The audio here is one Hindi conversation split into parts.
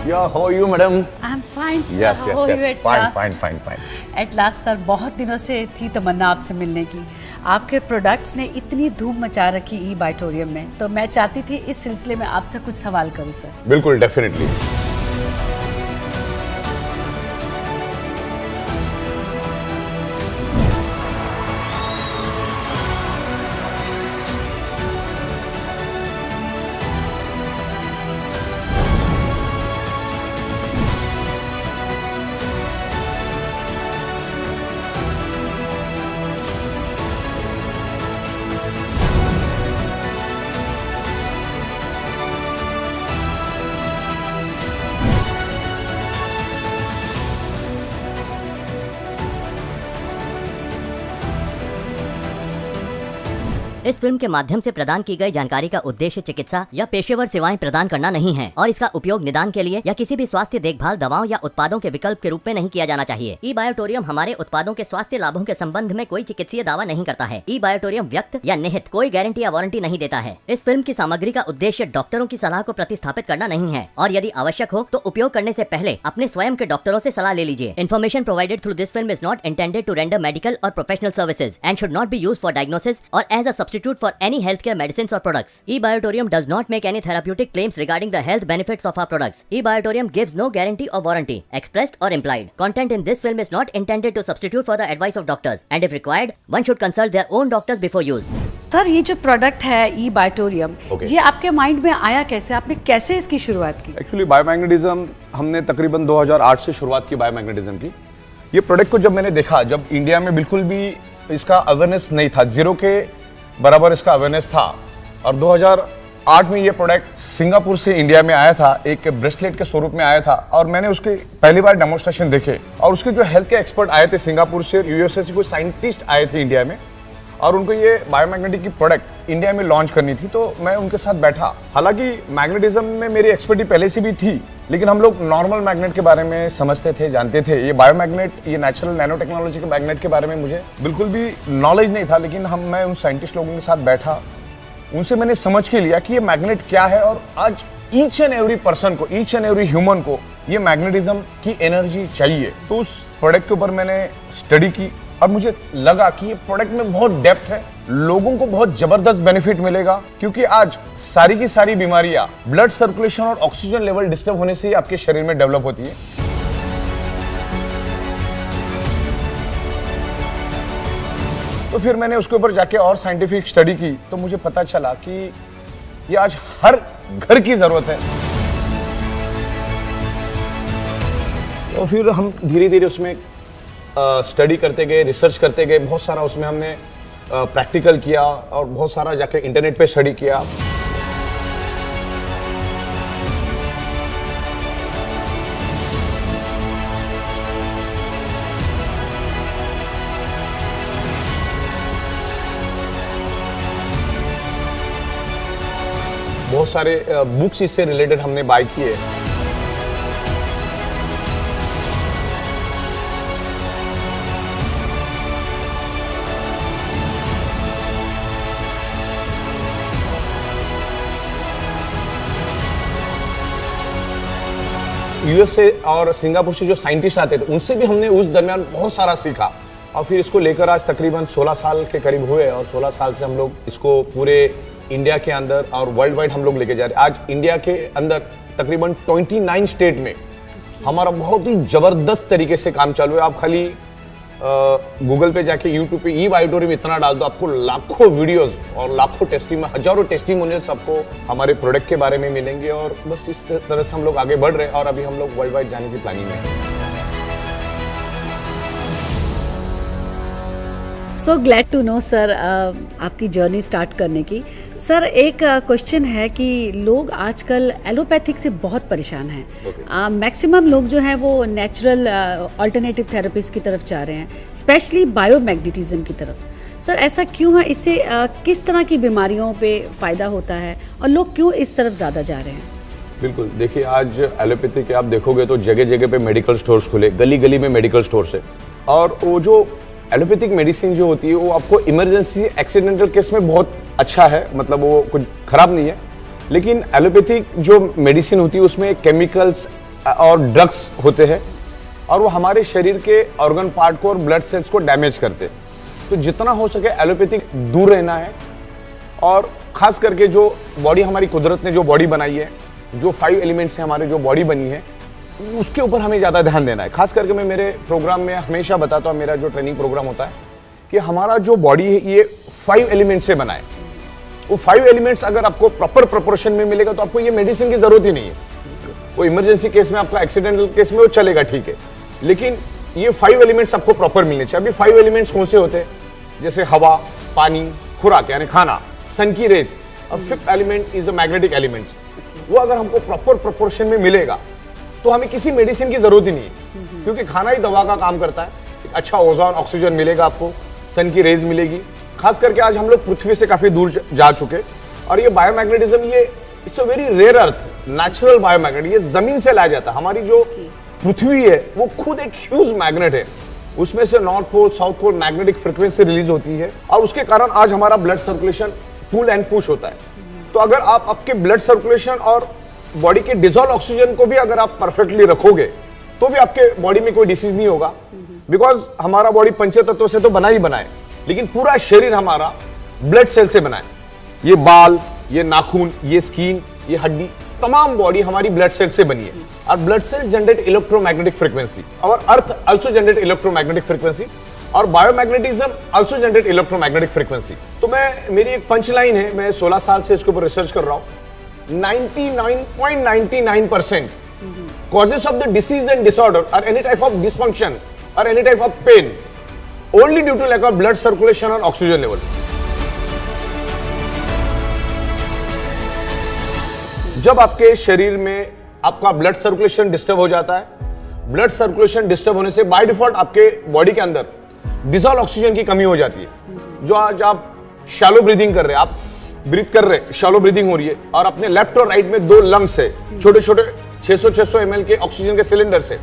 Yeah, how are you, madam? I'm fine, sir. Yes, How are you at last? Fine. At last, sir, बहुत दिनों से थी तमन्ना आपसे मिलने की। आपके प्रोडक्ट्स ने इतनी धूम मचा रखी ई बाइटोरियम में, तो मैं चाहती थी इस सिलसिले में आपसे कुछ सवाल करूं, सर। बिल्कुल, डेफिनेटली। इस फिल्म के माध्यम से प्रदान की गई जानकारी का उद्देश्य चिकित्सा या पेशेवर सेवाएं प्रदान करना नहीं है और इसका उपयोग निदान के लिए या किसी भी स्वास्थ्य देखभाल दवाओं या उत्पादों के विकल्प के रूप में नहीं किया जाना चाहिए। ई बायोटोरियम हमारे उत्पादों के स्वास्थ्य लाभों के संबंध में कोई चिकित्सीय दावा नहीं करता है। ई बायोटोरियम व्यक्त या निहित कोई गारंटी या वारंटी नहीं देता है। इस फिल्म की सामग्री का उद्देश्य डॉक्टरों की सलाह को प्रतिस्थापित करना नहीं है और यदि आवश्यक हो तो उपयोग करने से पहले अपने स्वयं के डॉक्टरों से सलाह ले लीजिए। Information provided through this film is not intended to render medical और professional services and should not be used for diagnosis और as a substitute for any healthcare medicines or products. E-Biotorium does not make any therapeutic claims regarding the health benefits of our products. E-Biotorium gives no guarantee or warranty, expressed or implied. Content in this film is not intended to substitute for the advice of doctors, and if required, one should consult their own doctors before use. Sir, ये जो प्रोडक्ट है ई बाइटोरियम, ये आपके माइंड में आया कैसे? आपने कैसे इसकी शुरुआत की? एक्चुअली बायोमैग्नेटिज्म हमने तकरीबन 2008 से शुरुआत की बायोमैग्नेटिज्म की। ये प्रोडक्ट को जब मैंने देखा, जब इंडिया में बिल्कुल भी इसका अवेयरनेस नहीं था, जीरो के बराबर इसका अवेयरनेस था, और 2008 में ये प्रोडक्ट सिंगापुर से इंडिया में आया था, एक ब्रेसलेट के स्वरूप में आया था, और मैंने उसके पहली बार डेमोन्स्ट्रेशन देखे, और उसके जो हेल्थ के एक्सपर्ट आए थे सिंगापुर से, यूएसए से कोई साइंटिस्ट आए थे इंडिया में, और उनको ये बायोमैग्नेटिक की प्रोडक्ट इंडिया में लॉन्च करनी थी, तो मैं उनके साथ बैठा। हालांकि मैग्नेटिज्म में मेरी एक्सपर्टी पहले से भी थी, लेकिन हम लोग नॉर्मल मैग्नेट के बारे में समझते थे, जानते थे। ये बायोमैग्नेट, ये नेचुरल नैनो टेक्नोलॉजी के मैग्नेट के बारे में मुझे बिल्कुल भी नॉलेज नहीं था, लेकिन मैं उन साइंटिस्ट लोगों के साथ बैठा, उनसे मैंने समझ के लिया कि ये मैग्नेट क्या है, और आज ईच एंड एवरी पर्सन को, ईच एंड एवरी ह्यूमन को ये मैग्नेटिज्म की एनर्जी चाहिए। तो उस प्रोडक्ट के ऊपर मैंने स्टडी की, और मुझे लगा कि ये प्रोडक्ट में बहुत डेप्थ है, लोगों को बहुत जबरदस्त बेनिफिट मिलेगा, क्योंकि आज सारी की सारी बीमारियां ब्लड सर्कुलेशन और ऑक्सीजन लेवल डिस्टर्ब होने से ही आपके शरीर में डेवलप होती है। तो फिर मैंने उसके ऊपर जाके और साइंटिफिक स्टडी की, तो मुझे पता चला कि ये आज हर घर की जरूरत है। तो फिर हम धीरे धीरे उसमें स्टडी करते गए, रिसर्च करते गए, बहुत सारा उसमें हमने प्रैक्टिकल किया, और बहुत सारा जाके इंटरनेट पे स्टडी किया। बहुत सारे बुक्स इससे रिलेटेड हमने बाय किए। यूएसए और सिंगापुर से जो साइंटिस्ट आते थे, उनसे भी हमने उस दरमियान बहुत सारा सीखा, और फिर इसको लेकर आज तकरीबन 16 साल के करीब हुए, और 16 साल से हम लोग इसको पूरे इंडिया के अंदर और वर्ल्ड वाइड हम लोग लेके जा रहे हैं। आज इंडिया के अंदर तकरीबन 29 स्टेट में हमारा बहुत ही जबरदस्त तरीके से काम चालू है। आप खाली गूगल पे जाके, यूट्यूब पे ई बायोटोरियम इतना डाल दो, आपको लाखों वीडियोस और लाखों हजारों टेस्टिमोनियल्स आपको हमारे प्रोडक्ट के बारे में मिलेंगे, और बस इस तरह से हम लोग आगे बढ़ रहे हैं, और अभी हम लोग वर्ल्ड वाइड जाने की प्लानिंग में हैं। So glad to know sir, आपकी जर्नी स्टार्ट करने की। सर, एक क्वेश्चन है कि लोग आजकल एलोपैथिक से बहुत परेशान हैं। मैक्सिमम लोग जो हैं वो नेचुरल अल्टरनेटिव थेरेपीज की तरफ जा रहे हैं, स्पेशली बायोमैग्नेटिज्म की तरफ। सर, ऐसा क्यों है? इससे किस तरह की बीमारियों पे फ़ायदा होता है, और लोग क्यों इस तरफ ज़्यादा जा रहे हैं? बिल्कुल, देखिए, आज एलोपैथी के आप देखोगे तो जगह जगह पे मेडिकल स्टोर्स खुले, गली गली में मेडिकल स्टोर्स है, और वो जो एलोपैथिक मेडिसिन जो होती है वो आपको इमरजेंसी एक्सीडेंटल केस में बहुत अच्छा है, मतलब वो कुछ खराब नहीं है, लेकिन एलोपैथिक जो मेडिसिन होती है उसमें केमिकल्स और ड्रग्स होते हैं और वो हमारे शरीर के ऑर्गन पार्ट को और ब्लड सेल्स को डैमेज करते हैं। तो जितना हो सके एलोपैथी दूर रहना है और खास करके जो बॉडी हमारी कुदरत ने जो बॉडी बनाई है, जो 5 एलिमेंट्स से हमारे जो बॉडी बनी है, उसके ऊपर हमें ज़्यादा ध्यान देना है। खास करके मैं मेरे प्रोग्राम में हमेशा बताता हूँ, मेरा जो ट्रेनिंग प्रोग्राम होता है कि हमारा जो बॉडी है ये 5 एलिमेंट्स से बना है। वो 5 एलिमेंट्स अगर आपको प्रॉपर प्रोपोर्शन में मिलेगा तो आपको ये मेडिसिन की जरूरत ही नहीं है। वो इमरजेंसी केस में, आपका एक्सीडेंटल केस में वो चलेगा, ठीक है, लेकिन ये 5 एलिमेंट्स आपको प्रॉपर मिलने चाहिए। अभी 5 एलिमेंट्स कौन से होते हैं? जैसे हवा, पानी, खुराक यानी खाना, सन की रेज, और 5th element is a magnetic element. वो अगर हमको प्रॉपर प्रोपोर्शन में मिलेगा तो हमें किसी मेडिसिन की जरूरत ही नहीं है, क्योंकि खाना ही दवा का काम करता है। एक अच्छा ओजोन, ऑक्सीजन मिलेगा आपको, सन की रेज मिलेगी। खास करके आज हम लोग पृथ्वी से काफी दूर जा चुके और ये बायोमैग्नेटिज्म, ये it's a very rare earth natural biomagnet, ये जमीन से लाया जाता है। हमारी जो पृथ्वी है वो खुद एक ह्यूज मैग्नेट है, उसमें से north pole, south pole magnetic frequency release होती है और उसके कारण आज हमारा blood circulation pull and push होता है। तो अगर आप आपके ब्लड सर्कुलेशन और बॉडी के डिजोल्व ऑक्सीजन को भी अगर आप परफेक्टली रखोगे तो भी आपके बॉडी में कोई डिसीज नहीं होगा, बिकॉज हमारा बॉडी पंचतत्व से तो बना ही बना है, लेकिन पूरा शरीर हमारा ब्लड सेल से बना है। ये बाल, ये नाखून, ये स्किन, ये हड्डी, तमाम बॉडी हमारी ब्लड सेल से बनी है। और blood sale generate electromagnetic frequency और अर्थ आल्सो जनरेट इलेक्ट्रोमैग्नेटिक फ्रीक्वेंसी और biomagnetism also generate electromagnetic frequency. तो मेरी एक पंच लाइन है, मैं 16 साल से इसके ऊपर रिसर्च कर रहा हूं। 99.99% causes of the disease and disorder or any type of dysfunction or any type of pain only due to lack of blood circulation or oxygen level. जब आपके शरीर में आपका ब्लड सर्कुलेशन डिस्टर्ब हो जाता है, ब्लड सर्कुलेशन डिस्टर्ब होने से बाय डिफॉल्ट आपके बॉडी के अंदर डिजोल्व ऑक्सीजन की कमी हो जाती है। जो आज आप शैलो ब्रीदिंग कर रहे हैं, आप ब्रीथ कर रहे हैं, शैलो ब्रीदिंग हो रही है और अपने लेफ्ट और राइट में 2 लंग्स है, छोटे छोटे 600 ml के ऑक्सीजन के सिलेंडर से,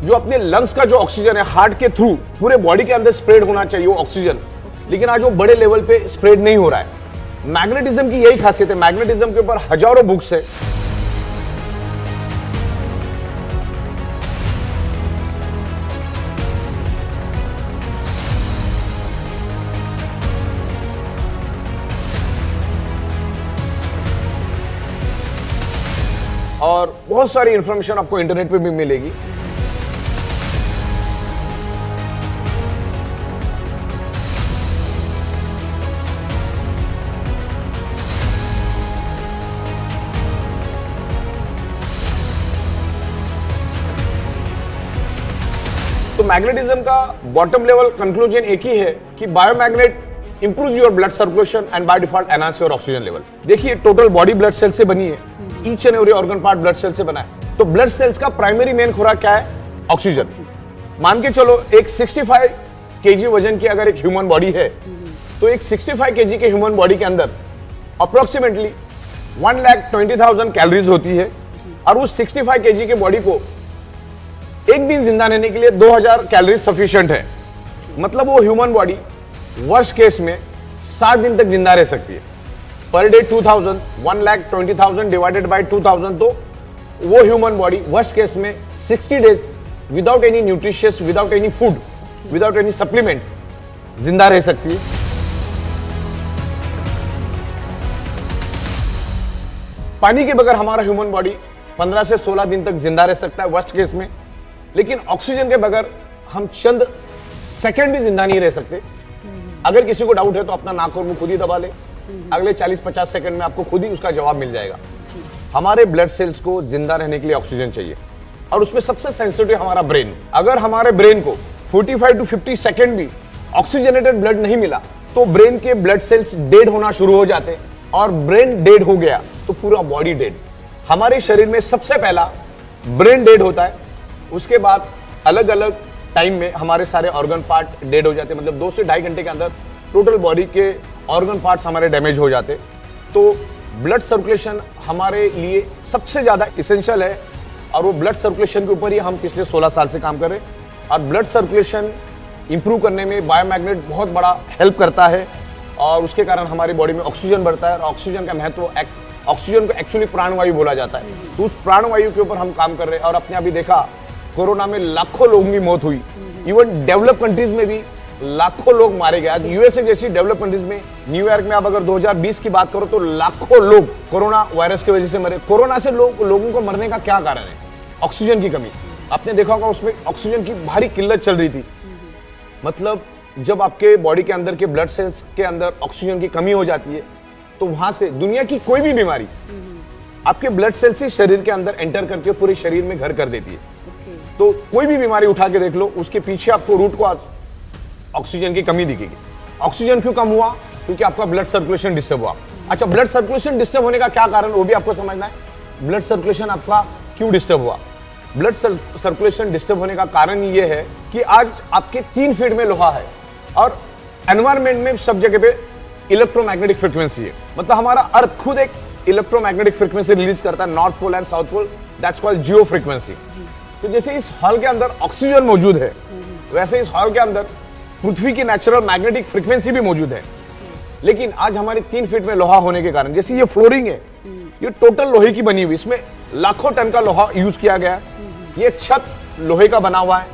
जो अपने लंग्स का जो ऑक्सीजन है हार्ट के थ्रू पूरे बॉडी के अंदर स्प्रेड होना चाहिए वो ऑक्सीजन, लेकिन आज वो बड़े लेवल पे स्प्रेड नहीं हो रहा है। मैग्नेटिज्म की यही खासियत है, मैग्नेटिज्म के ऊपर हजारों बुक्स है। और बहुत सारी इंफॉर्मेशन आपको इंटरनेट पे भी मिलेगी। तो मैग्नेटिज्म का बॉटम लेवल कंक्लूजन एक ही है कि biomagnet improve your blood circulation and by default enhance your oxygen level. देखिए टोटल बॉडी ब्लड सेल से बनी है, each and every organ part blood cell से बना है। तो ब्लड सेल्स का प्राइमरी मेन खुराक क्या है? ऑक्सीजन। मान के चलो एक 65 kg वजन की अगर एक ह्यूमन बॉडी है, तो एक 65 kg के ह्यूमन बॉडी के अंदर अप्रोक्सीमेटली 1,20,000 कैलोरीज होती है और उस 65 kg के बॉडी को एक दिन जिंदा रहने के लिए 2000 कैलोरीज सफिशिएंट है। मतलब वो ह्यूमन बॉडी वर्स्ट केस में 7 दिन तक जिंदा रह सकती है। पर डे 2000, 1,20,000 डिवाइडेड बाय 2000, तो वो ह्यूमन बॉडी वर्स्ट केस में 60 days without any nutritious, without any food, without any supplement जिंदा रह सकती है। पानी के बगैर हमारा ह्यूमन बॉडी 15 से 16 दिन तक जिंदा रह सकता है वर्स्ट केस में, लेकिन ऑक्सीजन के बगैर हम चंद सेकंड भी जिंदा नहीं रह सकते। अगर किसी को डाउट है तो अपना नाक और मुंह खुद ही दबा ले, अगले 40-50 सेकंड में आपको खुद ही उसका जवाब मिल जाएगा। हमारे ब्लड सेल्स को जिंदा रहने के लिए ऑक्सीजन चाहिए और उसमें सबसे सेंसिटिव हमारा ब्रेन। अगर हमारे ब्रेन को 45 to 50 सेकंड भी ऑक्सीजनेटेड ब्लड नहीं मिला तो ब्रेन के ब्लड सेल्स डेड होना शुरू हो जाते हैं, और ब्रेन डेड हो गया तो पूरा बॉडी डेड। हमारे शरीर में सबसे पहला ब्रेन डेड होता है, उसके बाद अलग अलग टाइम में हमारे सारे ऑर्गन पार्ट डेड हो जाते हैं। मतलब 2 से 2.5 घंटे के अंदर टोटल बॉडी के ऑर्गन पार्ट्स हमारे डैमेज हो जाते। तो ब्लड सर्कुलेशन हमारे लिए सबसे ज़्यादा इसेंशियल है और वो ब्लड सर्कुलेशन के ऊपर ही हम पिछले 16 साल से काम कर रहे हैं। और ब्लड सर्कुलेशन इंप्रूव करने में बायोमैग्नेट बहुत बड़ा हेल्प करता है और उसके कारण हमारी बॉडी में ऑक्सीजन बढ़ता है और ऑक्सीजन का महत्व ऑक्सीजन को एक्चुअली प्राणवायु बोला जाता है। तो उस प्राणवायु के ऊपर हम काम कर रहे हैं और अपने अभी देखा कोरोना में लाखों लोगों की मौत हुई, इवन डेवलप कंट्रीज में भी लाखों लोग मारे गए। आज यूएसए जैसी डेवलप कंट्रीज में, न्यूयॉर्क में आप अगर 2020 की बात करो तो लाखों लोग कोरोना वायरस की वजह से मरे। कोरोना से लोगों को मरने का क्या कारण है? ऑक्सीजन की कमी। आपने देखा होगा उसमें ऑक्सीजन की भारी किल्लत चल रही थी। मतलब जब आपके बॉडी के अंदर के ब्लड सेल्स के अंदर ऑक्सीजन की कमी हो जाती है तो वहां से दुनिया की कोई भी बीमारी आपके ब्लड सेल्स से शरीर के अंदर एंटर करके पूरे शरीर में घर कर देती है। तो कोई भी बीमारी उठा के देख लो, उसके पीछे आपको रूट को ऑक्सीजन की कमी दिखेगी। ऑक्सीजन क्यों कम हुआ? क्योंकि आपका ब्लड सर्कुलेशन डिस्टर्ब हुआ। अच्छा, ब्लड सर्कुलेशन डिस्टर्ब होने का क्या कारण वो भी आपको समझना है। ब्लड सर्कुलेशन आपका क्यों डिस्टर्ब हुआ? ब्लड सर्कुलेशन डिस्टर्ब होने का कारण ये है कि आज आपके 3 फीट में लोहा है और एनवायरमेंट में सब जगह पे इलेक्ट्रोमैग्नेटिक फ्रीक्वेंसी है। मतलब हमारा अर्थ खुद एक इलेक्ट्रोमैग्नेटिक फ्रीक्वेंसी रिलीज करता है, north pole and south pole, that's called geo frequency. तो जैसे इस हॉल के अंदर ऑक्सीजन मौजूद है, वैसे इस हॉल के अंदर पृथ्वी की नेचुरल मैग्नेटिक फ्रीक्वेंसी भी मौजूद है। लेकिन आज हमारे 3 फीट में लोहा होने के कारण, जैसे ये फ्लोरिंग है, ये टोटल लोहे की बनी हुई, इसमें लाखों टन का लोहा यूज किया गया है। ये छत लोहे का बना हुआ है,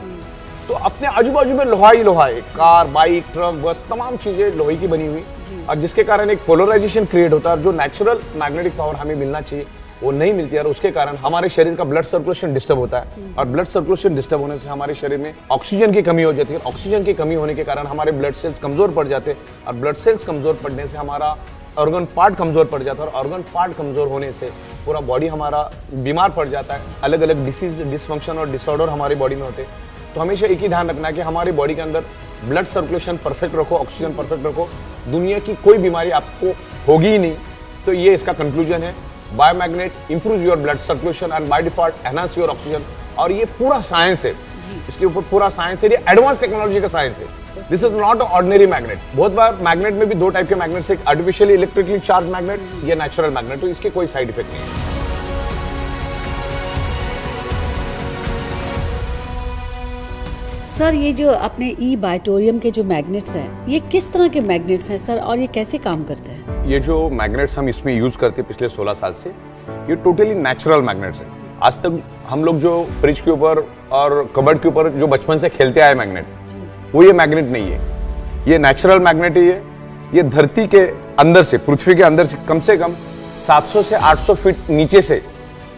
तो अपने आजू बाजू में लोहा ही लोहा है। कार, बाइक, ट्रक, बस, तमाम चीजें लोहे की बनी हुई, और जिसके कारण एक पोलराइजेशन क्रिएट होता है। जो नेचुरल मैग्नेटिक पावर हमें मिलना चाहिए वो नहीं मिलती है, और उसके कारण हमारे शरीर का ब्लड सर्कुलेशन डिस्टर्ब होता है। और ब्लड सर्कुलेशन डिस्टर्ब होने से हमारे शरीर में ऑक्सीजन की कमी हो जाती है। ऑक्सीजन की कमी होने के कारण हमारे ब्लड सेल्स कमजोर पड़ जाते हैं, और ब्लड सेल्स कमजोर पड़ने से हमारा ऑर्गन पार्ट कमजोर पड़ जाता है, और ऑर्गन पार्ट कमजोर होने से पूरा बॉडी हमारा बीमार पड़ जाता है। अलग अलग डिसीज, डिसफंक्शन और डिसऑर्डर हमारी बॉडी में होते हैं। तो हमेशा एक ही ध्यान रखना है कि हमारी बॉडी के अंदर ब्लड सर्कुलेशन परफेक्ट रखो, ऑक्सीजन परफेक्ट रखो, दुनिया की कोई बीमारी आपको होगी ही नहीं। तो ये इसका कंक्लूजन है। Biomagnet improve your blood circulation and by default enhance your oxygen. और ये पूरा साइंस है, इसके ऊपर पूरा साइंस है, ये एडवांस टेक्नोलॉजी का साइंस है। This is not ordinary magnet. बहुत बार मैग्नेट में भी 2 टाइप के मैग्नेट्स, एक आर्टिफिशियली इलेक्ट्रिकली चार्ज मैग्नेट, ये नेचुरल मैग्नेट। तो इसके कोई साइड इफेक्ट नहीं है। सर, ये जो अपने ई बायोटोरियम के जो मैग्नेट्स हैं, ये किस तरह के मैग्नेट्स हैं सर, और ये कैसे काम करते हैं? ये जो मैग्नेट्स हम इसमें यूज करते हैं पिछले 16 साल से, ये टोटली नेचुरल मैग्नेट्स हैं। आज तक हम लोग जो फ्रिज के ऊपर और कबर्ड के ऊपर जो बचपन से खेलते आए मैग्नेट, वो ये मैग्नेट नहीं है। ये नेचुरल मैग्नेट है। ये धरती के अंदर से, पृथ्वी के अंदर से कम 700 से 800 फीट नीचे से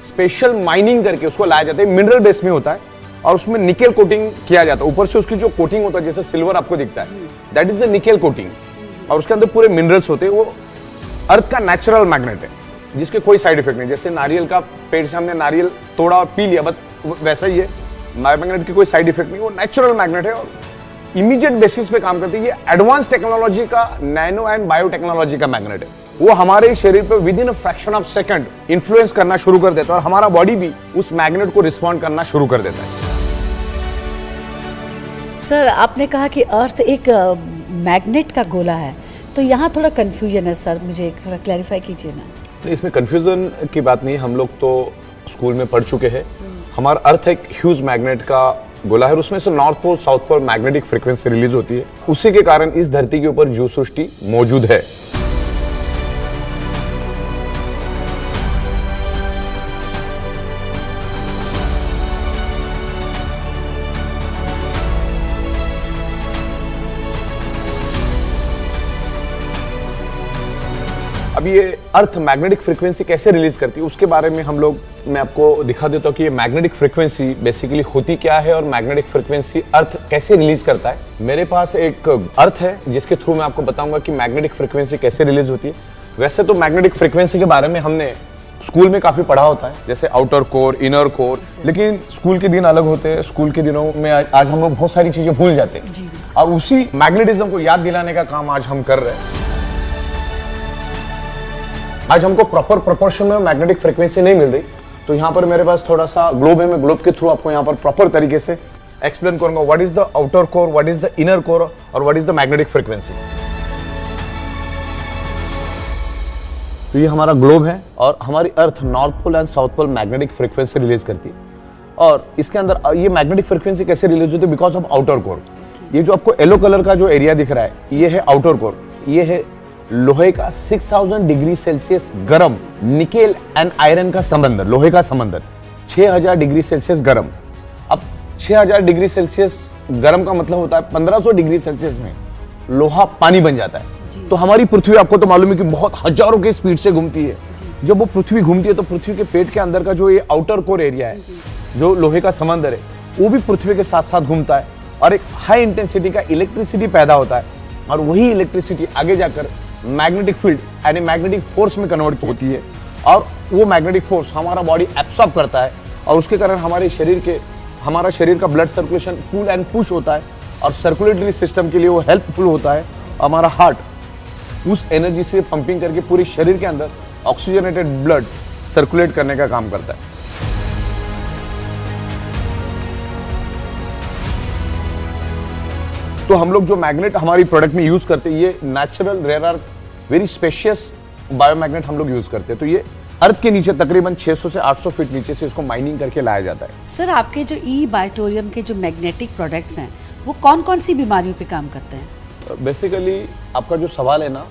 स्पेशल माइनिंग करके उसको लाया जाता है। मिनरल बेस में होता है और उसमें निकेल कोटिंग किया जाता है। ऊपर से उसकी जो कोटिंग होता है, जैसे सिल्वर आपको दिखता है, that is the nickel coating, और उसके अंदर पूरे मिनरल्स होते हैं। वो अर्थ का नेचुरल मैग्नेट है, जिसके कोई साइड इफेक्ट नहीं। जैसे नारियल का पेड़ से हमने नारियल तोड़ा और पी लिया, बस वैसा ही है। मैग्नेट की कोई साइड इफेक्ट नहीं, वो नेचुरल मैग्नेट है और इमीडिएट बेसिस पे काम करती है। ये एडवांस टेक्नोलॉजी का, नैनो एंड बायोटेक्नोलॉजी का मैग्नेट है। वो हमारे शरीर पे with in a fraction of second influence करना शुरू कर देता है, और हमारा बॉडी भी उस मैग्नेट को रिस्पॉन्ड करना शुरू कर देता है। सर, आपने कहा कि अर्थ एक मैग्नेट का गोला है, तो यहाँ थोड़ा कन्फ्यूजन है सर, मुझे थोड़ा क्लैरिफाई कीजिए ना। इसमें कंफ्यूजन की बात नहीं, हम लोग तो स्कूल में पढ़ चुके हैं। हमारा अर्थ एक ह्यूज मैग्नेट का गोला है, और उसमें से north pole, south pole magnetic frequency release होती है। उसी के कारण इस धरती के ऊपर जीव सृष्टि मौजूद है। अब ये अर्थ मैग्नेटिक फ्रीक्वेंसी कैसे रिलीज करती है उसके बारे में मैं आपको दिखा देता हूँ कि ये मैग्नेटिक फ्रीक्वेंसी बेसिकली होती क्या है और मैग्नेटिक फ्रीक्वेंसी अर्थ कैसे रिलीज करता है। मेरे पास एक अर्थ है जिसके थ्रू मैं आपको बताऊंगा कि मैग्नेटिक फ्रीक्वेंसी कैसे रिलीज होती है। वैसे तो मैग्नेटिक फ्रीक्वेंसी के बारे में हमने स्कूल में काफी पढ़ा होता है, जैसे आउटर कोर, इनर कोर, लेकिन स्कूल के दिन अलग होते हैं। स्कूल के दिनों में आज हम लोग बहुत सारी चीजें भूल जाते हैं, और उसी मैग्नेटिज्म को याद दिलाने का काम आज हम कर रहे हैं। आज हमको प्रॉपर प्रोपोर्शन में मैग्नेटिक फ्रीक्वेंसी नहीं मिल रही, तो यहाँ पर मेरे पास थोड़ा सा ग्लोब है। मैं ग्लोब के थ्रू आपको यहाँ पर प्रॉपर तरीके से एक्सप्लेन करूंगा what is the outer core, what is the inner core और what is the magnetic frequency. तो ये हमारा ग्लोब है और हमारी earth north pole and south pole magnetic frequency release करती है। और इसके अंदर ये मैग्नेटिक फ्रीक्वेंसी कैसे रिलीज होती है? Because of outer core. ये जो आपको येलो कलर का जो एरिया दिख रहा है, ये है आउटर कोर। ये है लोहे का 6000 डिग्री सेल्सियस गर्म निकेल एंड आयरन का समंदर, लोहे का समंदर 6000 डिग्री सेल्सियस गर्म। अब 6000 डिग्री सेल्सियस गर्म का मतलब होता है 1500 डिग्री सेल्सियस में लोहा पानी बन जाता है। तो हमारी पृथ्वी, आपको तो मालूम है कि बहुत हजारों की स्पीड से घूमती है। जब वो पृथ्वी घूमती है तो पृथ्वी के पेट के अंदर का जो ये आउटर कोर एरिया है, जो लोहे का समंदर है, वो भी पृथ्वी के साथ साथ घूमता है और एक हाई इंटेंसिटी का इलेक्ट्रिसिटी पैदा होता है और वही इलेक्ट्रिसिटी आगे जाकर मैग्नेटिक फील्ड यानी मैग्नेटिक फोर्स में कन्वर्ट होती है और वो मैग्नेटिक फोर्स हमारा बॉडी एब्सॉर्ब करता है और उसके कारण हमारा शरीर का blood circulation pull and push होता है और सर्कुलेटरी सिस्टम के लिए वो हेल्पफुल होता है। हमारा हार्ट उस एनर्जी से पंपिंग करके पूरे शरीर के अंदर ऑक्सीजनेटेड ब्लड सर्कुलेट करने का काम करता है। तो हम लोग जो मैग्नेट हमारी प्रोडक्ट में यूज करते हैं, ये natural rare earth very spacious biomagnet हम लोग यूज करते हैं। तो ये अर्थ के नीचे तकरीबन 600 से 800 फीट नीचे से इसको माइनिंग करके लाया जाता है। सर, आपके जो ई बायोटोरियम के जो मैग्नेटिक प्रोडक्ट्स हैं वो कौन कौन सी बीमारियों पे काम करते हैं? बेसिकली आपका जो सवाल है ना,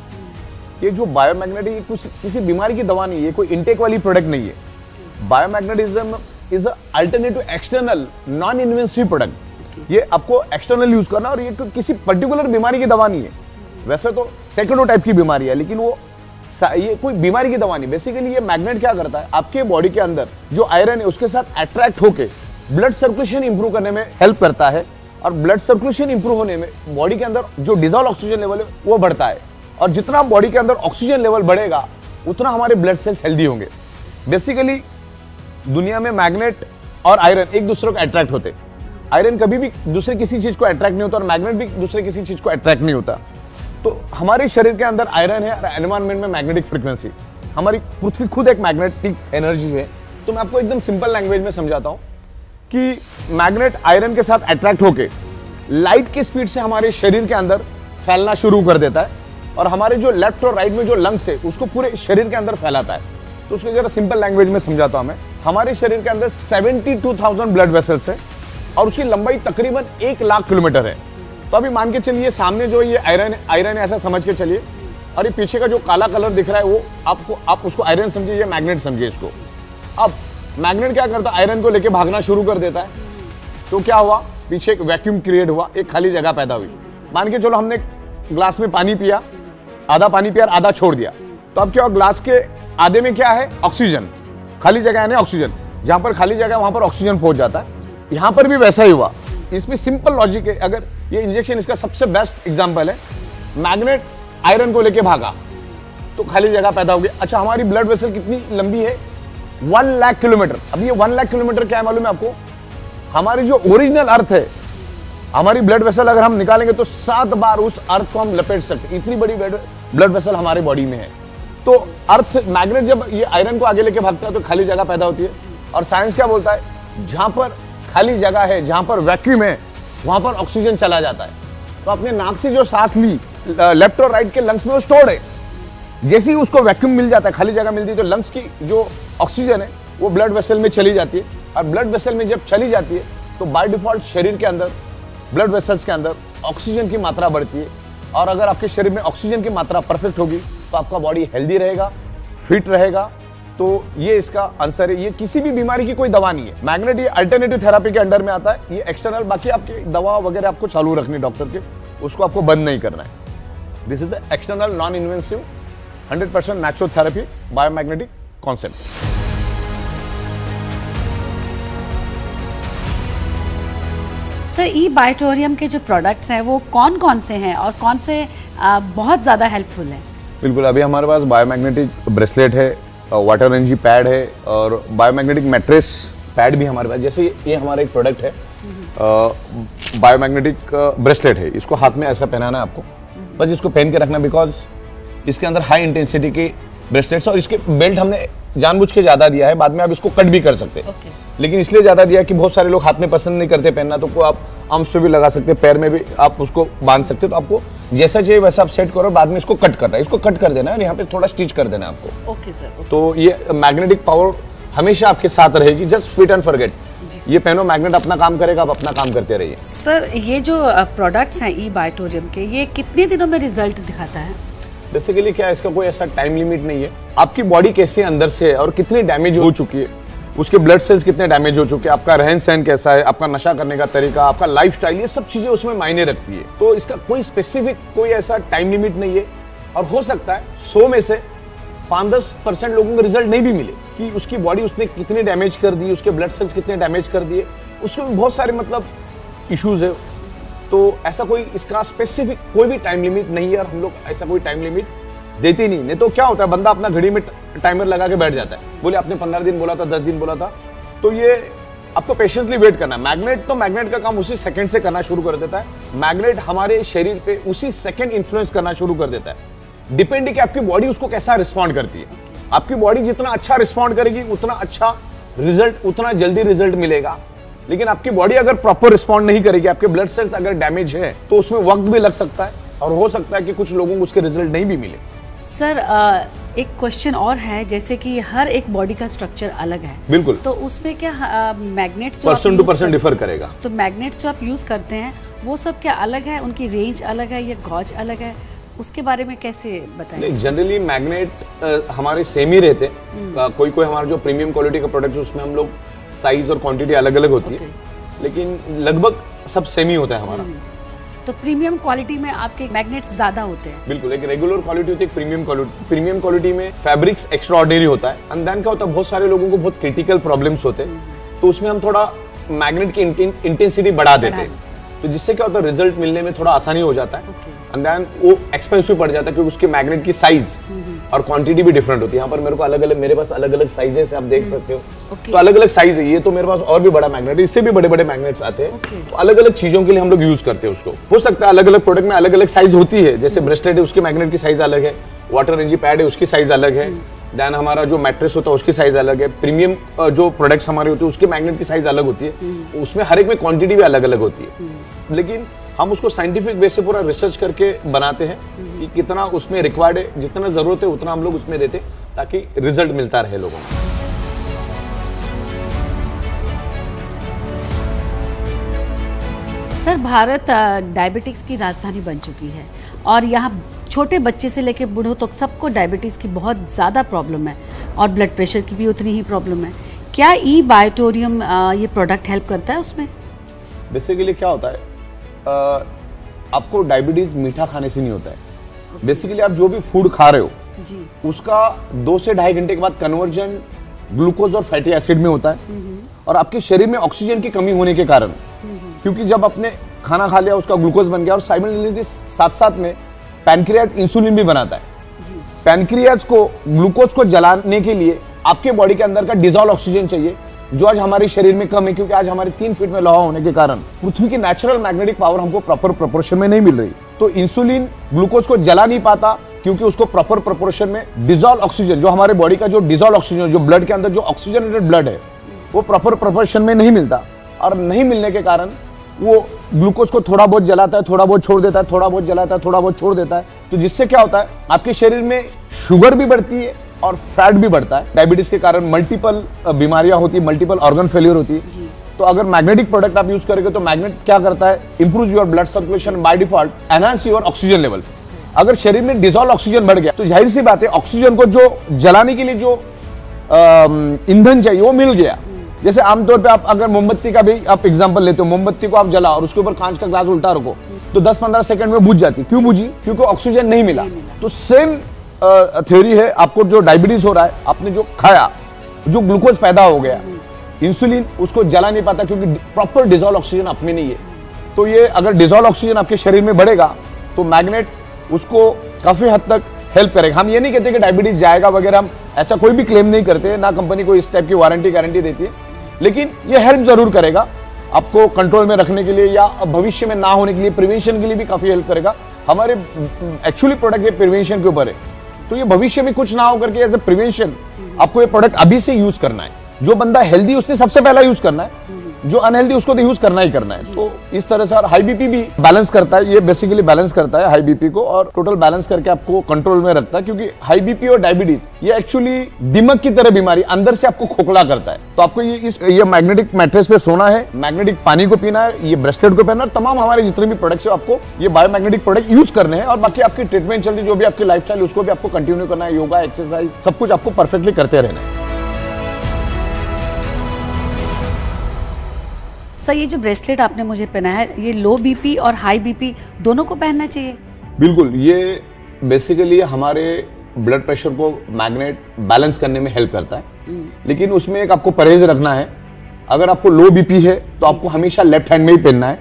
ये जो बायोमैग्नेटिक कुछ किसी बीमारी की दवा नहीं है, कोई इनटेक वाली प्रोडक्ट नहीं है। Biomagnetism is alternative external non invasive product. ये आपको एक्सटर्नल यूज करना और ये किसी पर्टिकुलर बीमारी की दवा नहीं है। वैसे तो सैकड़ों टाइप की बीमारी है, लेकिन ये कोई बीमारी की दवा नहीं। बेसिकली ये मैग्नेट क्या करता है, आपके बॉडी के अंदर जो आयरन है उसके साथ अट्रैक्ट होके ब्लड सर्कुलेशन इंप्रूव करने में हेल्प करता है और ब्लड सर्कुलेशन इंप्रूव होने में बॉडी के अंदर जो डिजॉल्व ऑक्सीजन लेवल है वो बढ़ता है और जितना बॉडी के अंदर ऑक्सीजन लेवल बढ़ेगा उतना हमारे ब्लड सेल्स हेल्दी होंगे। बेसिकली दुनिया में मैग्नेट और आयरन एक दूसरे को अट्रैक्ट होते। आयरन कभी भी दूसरे किसी चीज को अट्रैक्ट नहीं होता और मैग्नेट भी दूसरे किसी चीज को अट्रैक्ट नहीं होता। तो हमारे शरीर के अंदर आयरन है और एनवायरनमेंट में मैग्नेटिक फ्रीक्वेंसी। हमारी पृथ्वी खुद एक मैग्नेटिक एनर्जी है। तो मैं आपको एकदम सिंपल लैंग्वेज में समझाता हूं कि मैग्नेट आयरन के साथ अट्रैक्ट होके लाइट की स्पीड से हमारे शरीर के अंदर फैलना शुरू कर देता है और हमारे जो लेफ्ट और राइट में जो लंग्स है उसको पूरे शरीर के अंदर फैलाता है। तो उसको जरा सिंपल लैंग्वेज में समझाता हूं मैं। हमारे शरीर के अंदर 72,000 ब्लड वेसल्स है और उसकी लंबाई तकरीबन 1 लाख किलोमीटर है। तो अभी मान के चलिए सामने जो ये आयरन है ऐसा समझ के चलिए और ये पीछे का जो काला कलर दिख रहा है वो आप उसको आयरन समझिए या मैग्नेट समझिए इसको। अब मैग्नेट क्या करता है, आयरन को लेके भागना शुरू कर देता है। तो क्या हुआ, पीछे एक वैक्यूम क्रिएट हुआ, एक खाली जगह पैदा हुई। मान के चलो हमने ग्लास में पानी पिया, आधा पानी पिया आधा छोड़ दिया। तो अब क्या हुआ, ग्लास के आधे में क्या है, ऑक्सीजन, खाली जगह है ना ऑक्सीजन, जहां पर खाली जगह वहां पर ऑक्सीजन पहुंच जाता है। यहां पर भी वैसा ही हुआ। इसमें सिंपल लॉजिक है। अगर ये इंजेक्शन इसका सबसे बेस्ट एग्जांपल है। मैग्नेट आयरन को लेके भागा तो खाली जगह पैदा हो गई। अच्छा, हमारी ब्लड वेसल कितनी लंबी है, 1 लाख किलोमीटर। अब ये 1 लाख किलोमीटर क्या है मालूम है आपको, हमारी जो ओरिजिनल अर्थ है, हमारी ब्लड वेसल अगर हम निकालेंगे तो 7 बार उस अर्थ को हम लपेट सकते। इतनी बड़ी ब्लड वेसल हमारे बॉडी में है। तो अर्थ मैग्नेट जब ये आयरन को आगे लेके भागता है तो खाली जगह पैदा होती है। और साइंस क्या बोलता है, जहां पर खाली जगह है, जहां पर वैक्यूम है, वहां पर ऑक्सीजन चला जाता है। तो अपने नाक से जो सांस ली लेफ्ट और राइट के लंग्स में वो स्टोर्ड है। जैसे ही उसको वैक्यूम मिल जाता है, खाली जगह मिलती है, तो लंग्स की जो ऑक्सीजन है वो ब्लड वेसल में चली जाती है। और ब्लड वेसल में जब चली जाती है तो बाय डिफॉल्ट शरीर के अंदर ब्लड वेसल्स के अंदर ऑक्सीजन की मात्रा बढ़ती है। और अगर आपके शरीर में ऑक्सीजन की मात्रा परफेक्ट होगी तो आपका बॉडी हेल्दी रहेगा, फिट रहेगा। तो ये इसका आंसर है। ये किसी भी बीमारी की कोई दवा नहीं है। मैग्नेट ये अल्टरनेटिव थेरेपी के अंडर में आता है। ये एक्सटर्नल, बाकी आपकी दवा वगैरह आपको चालू रखनी डॉक्टर के, उसको आपको बंद नहीं करना है। This is the external non invasive 100% natural therapy biomagnetic concept. Sir, E Biotorium के जो प्रोडक्ट्स हैं वो कौन कौन से हैं और कौन से बहुत ज़्यादा हेल्पफुल हैं? बिल्कुल, अभी हमारे पास बायोमैग्नेटिक ब्रेसलेट है, वाटर एनर्जी पैड है और बायोमैग्नेटिक मैट्रेस पैड भी हमारे पास। जैसे ये हमारा एक प्रोडक्ट है, बायोमैग्नेटिक ब्रेसलेट है। इसको हाथ में ऐसा पहनाना है आपको, बस इसको पहन के रखना, बिकॉज इसके अंदर हाई इंटेंसिटी के ब्रेसलेट्स और इसके बेल्ट हमने जानबूझ के ज़्यादा दिया है। बाद में आप इसको कट भी कर सकते हैं, लेकिन इसलिए ज़्यादा दिया कि बहुत सारे लोग हाथ में पसंद नहीं करते पहनना, तो आप आर्म्स पे भी लगा सकते हैं, पैर में भी आप उसको बांध सकते हैं। तो आपको जैसा चाहिए वैसा आप सेट करो, बाद में इसको कट करना है, इसको कट कर देना है और यहाँ पे थोड़ा स्टिच कर देना है आपको। Okay sir. तो ये मैग्नेटिक पावर हमेशा आपके साथ रहेगी। जस्ट फिट एंड फॉरगेट, ये पहनो, मैग्नेट अपना काम करेगा, आप अपना काम करते रहिए। सर, ये जो प्रोडक्ट्स हैं ई बायोटोरियम के, ये कितने दिनों में रिजल्ट दिखाता है? बेसिकली क्या है, इसका कोई ऐसा टाइम लिमिट नहीं है। आपकी बॉडी कैसे अंदर से है और कितनी डैमेज हो चुकी है, उसके ब्लड सेल्स कितने डैमेज हो चुके हैं, आपका रहन सहन कैसा है, आपका नशा करने का तरीका, आपका लाइफस्टाइल, ये सब चीजें उसमें मायने रखती है। तो इसका कोई स्पेसिफिक कोई ऐसा टाइम लिमिट नहीं है। और हो सकता है 100 में से 5-10% लोगों को रिजल्ट नहीं भी मिले कि उसकी बॉडी उसने कितनी डैमेज कर दी, उसके ब्लड सेल्स कितने डैमेज कर दिए, उसमें भी बहुत सारे मतलब इश्यूज है। तो ऐसा कोई इसका स्पेसिफिक कोई भी टाइम लिमिट नहीं है और हम लोग ऐसा कोई टाइम लिमिट देते नहीं तो क्या होता है, बंदा अपना घड़ी में टाइमर लगा के बैठ जाता है, बोले आपने 15 दिन बोला था, 10 दिन बोला था। तो ये आपको पेशेंसली वेट करना है। मैग्नेट का काम उसी सेकंड से करना शुरू कर देता है। मैग्नेट हमारे शरीर पे उसी सेकंड इन्फ्लुएंस करना शुरू कर देता है। डिपेंड है कि आपकी बॉडी उसको कैसा रिस्पॉन्ड करती है। आपकी बॉडी जितना अच्छा रिस्पॉन्ड करेगी उतना अच्छा रिजल्ट, उतना जल्दी रिजल्ट मिलेगा। लेकिन आपकी बॉडी अगर प्रॉपर रिस्पॉन्ड नहीं करेगी, आपके ब्लड सेल्स अगर डैमेज है, तो उसमें वक्त भी लग सकता है और हो सकता है कि कुछ लोगों को उसके रिजल्ट नहीं भी मिले। सर एक क्वेश्चन और है, जैसे कि हर एक बॉडी का स्ट्रक्चर अलग है, बिल्कुल, तो उसमें क्या magnets person to person differ करेगा। तो मैग्नेट्स जो आप यूज करते हैं वो सब क्या अलग है, उनकी रेंज अलग है या गॉज अलग है, उसके बारे में कैसे बताएं? जनरली मैग्नेट हमारे सेम ही रहते हैं। कोई हमारा जो प्रीमियम क्वालिटी का प्रोडक्ट है उसमें हम लोग साइज और क्वांटिटी अलग अलग होती है, लेकिन लगभग सब सेम ही होता है हमारा। तो प्रीमियम क्वालिटी में आपके मैग्नेट्स ज्यादा होते हैं? बिल्कुल, एक रेगुलर क्वालिटी होती है, प्रीमियम क्वालिटी। प्रीमियम क्वालिटी में फैब्रिक्स एक्स्ट्रा ऑर्डिनरी होता है। एंड देन क्या होता है, बहुत सारे लोगों को बहुत क्रिटिकल प्रॉब्लम्स होते हैं, तो उसमें हम थोड़ा मैग्नेट की इंटेंसिटी बढ़ा देते हैं, तो जिससे क्या होता है, रिजल्ट मिलने में थोड़ा आसानी हो जाता है। एंड देन वो एक्सपेंसिव पड़ जाता है क्योंकि उसके मैग्नेट की साइज और क्वांटिटी भी डिफरेंट होती है। यहाँ पर मेरे को अलग अलग, मेरे पास अलग अलग साइजेस है, आप देख सकते हो। तो अलग अलग साइज है। ये तो मेरे पास और भी बड़ा मैग्नेट है, इससे भी बड़े बड़े मैग्नेट्स आते हैं। तो अलग अलग चीजों के लिए हम लोग यूज करते हैं उसको। हो सकता है अलग अलग प्रोडक्ट में अलग अलग साइज होती है, जैसे ब्रेसलेट है उसके मैग्नेट की साइज अलग है, वाटर रेंजी पैड है उसकी साइज अलग है, देन हमारा जो मैट्रेस होता है उसकी साइज अलग है, प्रीमियम जो प्रोडक्ट्स हमारे होते हैं उसके मैग्नेट की साइज अलग होती है, उसमें हर एक में क्वांटिटी भी अलग अलग होती है। लेकिन हम उसको साइंटिफिक वे से पूरा रिसर्च करके बनाते हैं कि कितना उसमें रिक्वायर्ड है, जितना जरूरत है उतना हम लोग उसमें देते हैं ताकि रिजल्ट मिलता रहे लोगों को। सर, भारत डायबिटिक्स की राजधानी बन चुकी है और यहाँ छोटे बच्चे से लेकर बूढ़ों तक सबको डायबिटीज़ की बहुत ज़्यादा प्रॉब्लम है और ब्लड प्रेशर की भी उतनी ही प्रॉब्लम है। क्या ई बायोटोरियम ये प्रोडक्ट हेल्प करता है उसमें? बेसिकली क्या होता है, आपको डायबिटीज मीठा खाने से नहीं होता है। बेसिकली आप जो भी फूड खा रहे हो जी, उसका 2 से 2.5 घंटे के बाद कन्वर्जन ग्लूकोज और फैटी एसिड में होता है। और आपके शरीर में ऑक्सीजन की कमी होने के कारण, क्योंकि जब आपने खाना खा लिया उसका ग्लूकोज बन गया और साइमल्टेनियसली साथ साथ में पैनक्रियाज इंसुलिन भी बनाता है। पैनक्रियाज को ग्लूकोज को जलाने के लिए आपके बॉडी के अंदर का डिजॉल्व ऑक्सीजन चाहिए, जो आज हमारे शरीर में कम है, क्योंकि आज हमारे 3 फीट में लोहा होने के कारण पृथ्वी की नेचुरल मैग्नेटिक पावर हमको प्रॉपर प्रोपोर्शन में नहीं मिल रही। तो इंसुलिन ग्लूकोज को जला नहीं पाता क्योंकि उसको प्रॉपर प्रोपोर्शन में डिजॉल्व ऑक्सीजन, जो हमारे बॉडी का जो डिजॉल्व ऑक्सीजन, जो ब्लड के अंदर जो ऑक्सीजनेटेड ब्लड है, वो प्रॉपर प्रोपोर्शन में नहीं मिलता। और नहीं मिलने के कारण वो ग्लूकोज को थोड़ा बहुत जलाता है, थोड़ा बहुत छोड़ देता है, थोड़ा बहुत जलाता है, थोड़ा बहुत छोड़ देता है। तो जिससे क्या होता है, आपके शरीर में शुगर भी बढ़ती है और फैट भी बढ़ता है। डायबिटीज के कारण मल्टीपल बीमारियां होती है, मल्टीपल ऑर्गन फेलियर होती है। तो अगर मैग्नेटिक प्रोडक्ट आप यूज करेंगे तो मैग्नेट क्या करता है, improve your blood circulation bye default, enhance your oxygen level. अगर शरीर में डिजॉल्व ऑक्सीजन बढ़ गया तो जाहिर सी बात है ऑक्सीजन को जो जलाने के लिए जो ईंधन चाहिए वो मिल गया। जैसे आमतौर पे आप अगर मोमबत्ती का भी आप एग्जांपल लेते हो, मोमबत्ती को आप जला और उसके ऊपर कांच का ग्लास उल्टा रखो तो 10-15 सेकंड में बुझ जाती। क्यों बुझी? क्योंकि ऑक्सीजन नहीं मिला। तो सेम थ्योरी है, आपको जो डायबिटीज हो रहा है, आपने जो खाया, जो ग्लूकोज पैदा हो गया, इंसुलिन उसको जला नहीं पाता क्योंकि प्रॉपर डिजॉल्व ऑक्सीजन आप में नहीं है। तो ये अगर डिजॉल्व ऑक्सीजन आपके शरीर में बढ़ेगा तो मैग्नेट उसको काफी हद तक हेल्प करेगा। हम ये नहीं कहते कि डायबिटीज जाएगा वगैरह, हम ऐसा कोई भी क्लेम नहीं करते, ना कंपनी को इस टाइप की वारंटी गारंटी देती है, लेकिन ये हेल्प जरूर करेगा आपको कंट्रोल में रखने के लिए या भविष्य में ना होने के लिए, प्रिवेंशन के लिए भी काफी हेल्प करेगा। हमारे एक्चुअली प्रोडक्ट ये प्रिवेंशन के ऊपर है, तो ये भविष्य में कुछ ना हो करके एज ए प्रिवेंशन आपको ये प्रोडक्ट अभी से यूज करना है। जो बंदा हेल्दी उसने सबसे पहला यूज करना है, जो अनहेल्दी उसको तो यूज करना ही करना है। तो इस तरह से, और हाई बीपी भी बैलेंस करता है, ये बेसिकली बैलेंस करता है हाई बीपी को, और टोटल बैलेंस करके आपको कंट्रोल में रखता है। क्योंकि हाई बीपी और डायबिटीज ये एक्चुअली दिमाग की तरह बीमारी, अंदर से आपको खोखला करता है। तो आपको ये मैग्नेटिक मैट्रेस पे सोना है, मैग्नेटिक पानी को पीना है, ये ब्रेसलेट को पहनना है, तमाम हमारे जितने भी प्रोडक्ट्स है आपको ये बायोमैग्नेटिक प्रोडक्ट यूज करने हैं। और बाकी आपकी ट्रीटमेंट चल रही, जो भी आपकी लाइफस्टाइल उसको भी आपको कंटिन्यू करना है, योगा, एक्सरसाइज, सब कुछ आपको परफेक्टली करते रहना है। सर ये जो ब्रेसलेट आपने मुझे पहनाया है, ये लो बीपी और हाई बीपी दोनों को पहनना चाहिए? बिल्कुल, ये बेसिकली हमारे ब्लड प्रेशर को मैग्नेट बैलेंस करने में हेल्प करता है। लेकिन उसमें एक आपको परहेज रखना है। अगर आपको लो बीपी है तो आपको हमेशा लेफ्ट हैंड में ही पहनना है।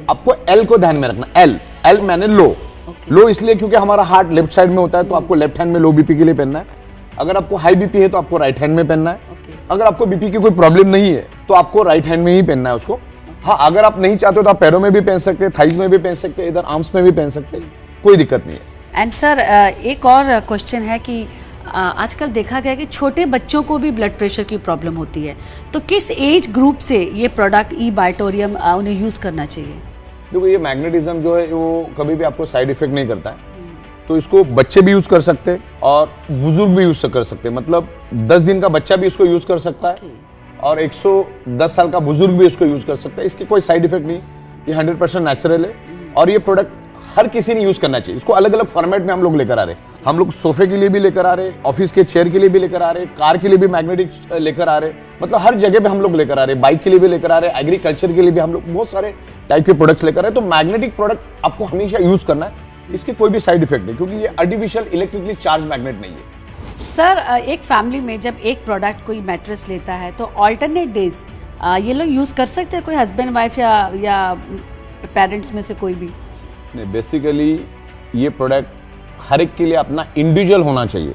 आपको एल को ध्यान में रखना, एल मैंने लो इसलिए क्योंकि हमारा हार्ट लेफ्ट साइड में होता है, तो आपको लेफ्ट हैंड में लो बीपी के लिए पहनना है। अगर आपको हाई बीपी है तो आपको राइट हैंड में पहनना है। अगर आपको बीपी की कोई प्रॉब्लम नहीं है तो आपको राइट हैंड में ही पहनना है उसको। हाँ, अगर आप नहीं चाहते हो तो आप पैरों में भी पहन सकते हैं, थाइज में भी पहन सकते हैं, इधर आर्म्स में भी पहन सकते हैं, कोई दिक्कत नहीं है। एंड सर एक और क्वेश्चन है कि आजकल देखा गया कि छोटे बच्चों को भी ब्लड प्रेशर की प्रॉब्लम होती है, तो किस एज ग्रुप से ये प्रोडक्ट ई बायोटोरियम उन्हें यूज़ करना चाहिए? देखो, ये मैग्नेटिज्म जो है वो कभी भी आपको साइड इफेक्ट नहीं करता है। तो इसको बच्चे भी यूज कर सकते हैं और बुजुर्ग भी यूज कर सकते हैं। मतलब 10 दिन का बच्चा भी इसको यूज कर सकता है और 110 साल का बुजुर्ग भी इसको यूज कर सकता है। इसके कोई साइड इफेक्ट नहीं, ये 100% नेचुरल है। और ये प्रोडक्ट हर किसी ने यूज करना चाहिए। इसको अलग अलग फॉर्मेट में हम लोग लेकर आ रहे हैं। हम लोग सोफे के लिए भी लेकर आ रहे हैं, ऑफिस के चेयर के लिए भी लेकर आ रहे हैं, कार के लिए भी मैग्नेटिक लेकर आ रहे हैं। मतलब हर जगह पे हम लोग लेकर आ रहे हैं, बाइक के लिए भी लेकर आ रहे हैं, एग्रीकल्चर के लिए भी हम लोग बहुत सारे टाइप के प्रोडक्ट्स लेकर आ रहे हैं। तो मैग्नेटिक प्रोडक्ट आपको हमेशा यूज करना है, इसके कोई भी साइड इफेक्ट नहीं, क्योंकि ये आर्टिफिशियल इलेक्ट्रिकली चार्ज मैग्नेट नहीं है। सर एक फैमिली में जब एक प्रोडक्ट कोई मैट्रेस लेता है तो ऑल्टरनेट डेज ये लोग यूज़ कर सकते हैं, कोई हस्बैंड वाइफ या पेरेंट्स में से कोई भी? नहीं, बेसिकली ये प्रोडक्ट हर एक के लिए अपना इंडिविजुअल होना चाहिए।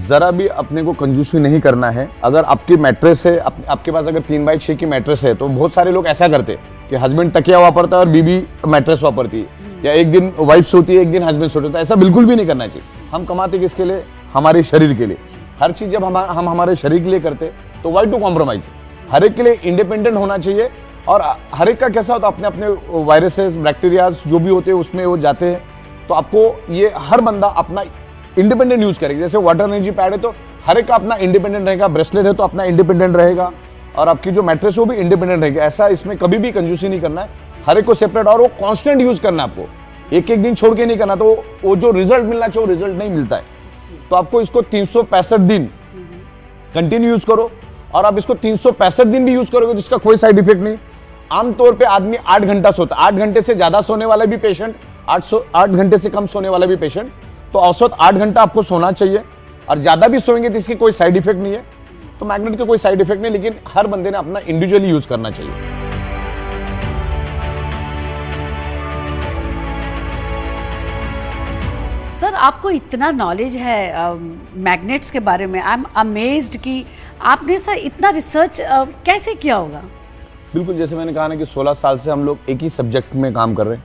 जरा भी अपने को कंजूसी नहीं करना है। अगर आपकी मैट्रेस है, आपके पास अगर 3x6 की मैट्रेस है, तो बहुत सारे लोग ऐसा करते हैं कि हस्बैंड तकिया वापरता है और बीबी मैट्रेस वापरती है, या एक दिन वाइफ सोती है, एक दिन हस्बैंड सोता है। ऐसा बिल्कुल भी नहीं करना चाहिए। हम कमाते किसके लिए? हमारे शरीर के लिए। हर चीज जब हम हमारे शरीर के लिए करते तो वाई टू कॉम्प्रोमाइज। हर एक के लिए इंडिपेंडेंट होना चाहिए। और हर एक का कैसा होता है, अपने अपने वायरसेस, बैक्टीरियाज जो भी होते हैं उसमें वो जाते हैं। तो आपको ये हर बंदा अपना इंडिपेंडेंट यूज करेगा। जैसे वाटर एनर्जी पैड है तो हर एक का अपना इंडिपेंडेंट रहेगा, ब्रेसलेट है तो अपना इंडिपेंडेंट रहेगा, और आपकी जो मैट्रेस है वो भी इंडिपेंडेंट रहेगी। ऐसा इसमें कभी भी कंजूसी नहीं करना है, हर एक को सेपरेट, और वो कांस्टेंट यूज करना है। आपको एक एक दिन छोड़ के नहीं करना, तो वो जो रिजल्ट मिलना चाहिए वो रिजल्ट नहीं मिलता है। तो आपको इसको 365 दिन कंटिन्यू यूज करो, और आप इसको 365 दिन भी यूज करोगे तो इसका कोई साइड इफेक्ट नहीं। आमतौर पे आदमी 8 घंटा सोता है, 8 घंटे से ज्यादा सोने वाला भी पेशेंट, 8 घंटे से कम सोने वाला भी पेशेंट। तो औसत 8 घंटा आपको सोना चाहिए, और ज्यादा भी सोएंगे तो इसकी कोई साइड इफेक्ट नहीं है। तो मैग्नेट का कोई साइड इफेक्ट नहीं, लेकिन हर बंदे ने अपना इंडिविजुअली यूज करना चाहिए। सर आपको इतना नॉलेज है मैग्नेट्स के बारे में, आई एम अमेज्ड कि आपने सर इतना रिसर्च कैसे किया होगा? बिल्कुल, जैसे मैंने कहा ना कि 16 साल से हम लोग एक ही सब्जेक्ट में काम कर रहे हैं,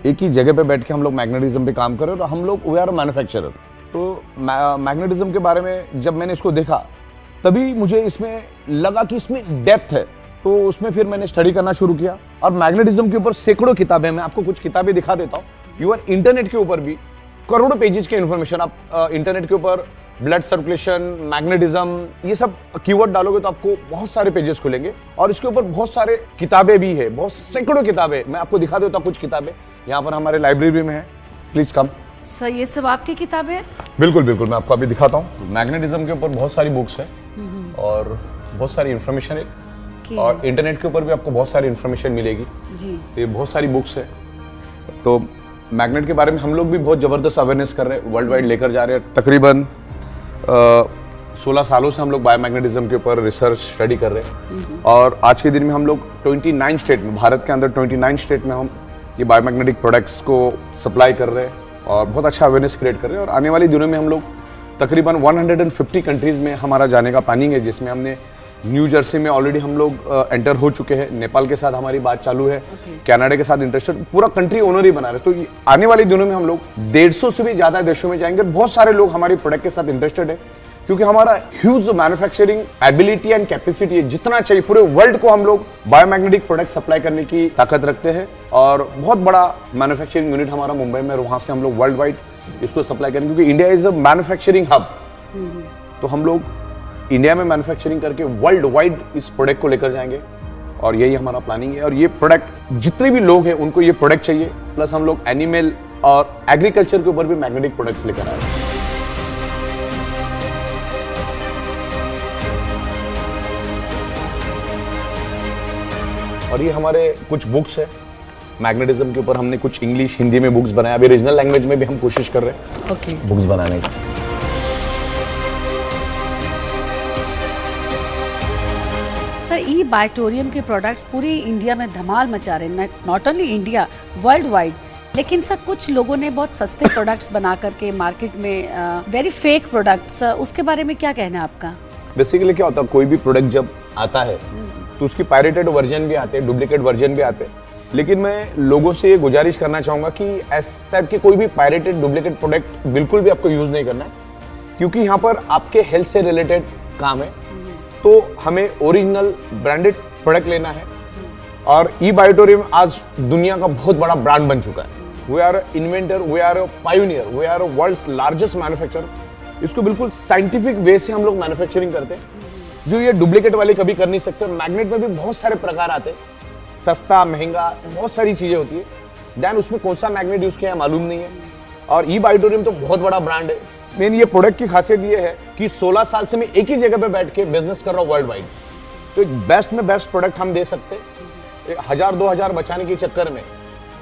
एक ही जगह पे बैठ के हम लोग मैग्नेटिज्म पे काम कर रहे हैं। और हम लोग वी आर मैन्युफैक्चरर। तो मैग्नेटिज्म के बारे में जब मैंने इसको देखा तभी मुझे इसमें लगा कि इसमें डेप्थ है। तो उसमें फिर मैंने स्टडी करना शुरू किया, और मैग्नेटिज्म के ऊपर सैकड़ों किताबें, मैं आपको कुछ किताबें दिखा देता हूँ। इवन इंटरनेट के ऊपर भी करोड़ों पेजेस के इन्फॉर्मेशन आप इंटरनेट के ऊपर, ब्लड सर्कुलेशन, मैग्नेटिज्म, ये सब कीवर्ड डालोगे तो आपको बहुत सारे पेजेस खुलेंगे। और इसके ऊपर बहुत सारे किताबें भी है, बहुत सैकड़ों किताबें। मैं आपको दिखा देता हूँ कुछ किताबें, यहाँ पर हमारे लाइब्रेरी में है। Please come. सर ये सब आपकी किताबें हैं? बिल्कुल बिल्कुल, मैं आपको अभी दिखाता हूँ। मैग्नेटिज्म के ऊपर बहुत सारी बुक्स है और बहुत सारी इंफॉर्मेशन है, और इंटरनेट के ऊपर भी आपको बहुत सारी इंफॉर्मेशन मिलेगी जी। ये बहुत सारी बुक्स है। तो मैग्नेट के बारे में हम लोग भी बहुत ज़बरदस्त अवेयरनेस कर रहे हैं, वर्ल्ड वाइड लेकर जा रहे हैं। तकरीबन 16 सालों से हम लोग बायोमैग्नेटिज्म के ऊपर रिसर्च स्टडी कर रहे हैं। और आज के दिन में हम लोग 29 स्टेट में, भारत के अंदर 29 स्टेट में हम ये बायोमैग्नेटिक प्रोडक्ट्स को सप्लाई कर रहे हैं और बहुत अच्छा अवेयरनेस क्रिएट कर रहे हैं। और आने वाले दिनों में हम लोग तकरीबन 150 कंट्रीज़ में हमारा जाने का प्लानिंग है, जिसमें हमने न्यू जर्सी में ऑलरेडी हम लोग एंटर हो चुके हैं, नेपाल के साथ हमारी बात चालू है, कनाडा के साथ इंटरेस्टेड, पूरा कंट्री ओनर ही बना रहे। तो आने वाले दिनों में हम लोग 150 से भी ज़्यादा देशों में जाएंगे। बहुत सारे लोग हमारे प्रोडक्ट के साथ इंटरेस्टेड है। क्योंकि हमारा huge manufacturing ability and capacity है, जितना चाहिए पूरे वर्ल्ड को हम लोग बायोमैग्नेटिक प्रोडक्ट सप्लाई करने की ताकत रखते हैं। और बहुत बड़ा मैन्युफैक्चरिंग यूनिट हमारा मुंबई में, और वहां से हम लोग वर्ल्ड वाइड इसको सप्लाई करेंगे, क्योंकि India is a manufacturing hub. तो हम लोग इंडिया में मैन्युफैक्चरिंग करके वर्ल्ड वाइड इस प्रोडक्ट को लेकर जाएंगे, और यही हमारा प्लानिंग है। और ये प्रोडक्ट जितने भी लोग हैं उनको ये प्रोडक्ट चाहिए, प्लस हम लोग एनिमल और एग्रीकल्चर के ऊपर भी मैग्नेटिक प्रोडक्ट्स लेकर आए हैं। और ये हमारे कुछ बुक्स है मैग्नेटिज्म के ऊपर, हमने कुछ इंग्लिश हिंदी में बुक्स बनाए, अभी रीजनल लैंग्वेज में भी हम कोशिश कर रहे हैं ओके। बुक्स बनाने की। सर ई बायोटोरियम के प्रोडक्ट्स पूरी इंडिया में धमाल मचा रहे हैं, not only India, world wide. लेकिन सर कुछ लोगों ने बहुत सस्ते प्रोडक्ट्स बना करके मार्केट में वेरी फेक प्रोडक्ट्स, उसके बारे में क्या कहना है आपका? बेसिकली क्या होता है, कोई भी प्रोडक्ट जब आता है तो उसकी पायरेटेड वर्जन भी आते हैं, डुप्लीकेट वर्जन भी आते हैं। लेकिन मैं लोगों से ये गुजारिश करना चाहूंगा कि इस टाइप के कोई भी पायरेटेड डुप्लीकेट प्रोडक्ट बिल्कुल भी आपको यूज नहीं करना है, क्योंकि यहाँ पर आपके हेल्थ से रिलेटेड काम है। तो हमें ओरिजिनल ब्रांडेड प्रोडक्ट लेना है। और ई बायोटोरियम आज दुनिया का बहुत बड़ा ब्रांड बन चुका है। We are inventor, we are pioneer, we are world's largest manufacturer. इसको बिल्कुल साइंटिफिक वे से हम लोग मैन्युफैक्चरिंग करते हैं, जो ये डुप्लीकेट वाले कभी कर नहीं सकते। मैग्नेट में भी बहुत सारे प्रकार आते हैं, सस्ता महंगा बहुत सारी चीजें होती है। देन उसमें कौन सा मैग्नेट यूज किया है मालूम नहीं है। और ई बायोटोरियम तो बहुत बड़ा ब्रांड है। मेन ये प्रोडक्ट की खासियत ये है कि 16 साल से मैं एक ही जगह पे बैठ के बिजनेस कर रहा हूँ वर्ल्ड वाइड। तो एक बेस्ट में बेस्ट प्रोडक्ट हम दे सकते हैं। 1000-2000 बचाने के चक्कर में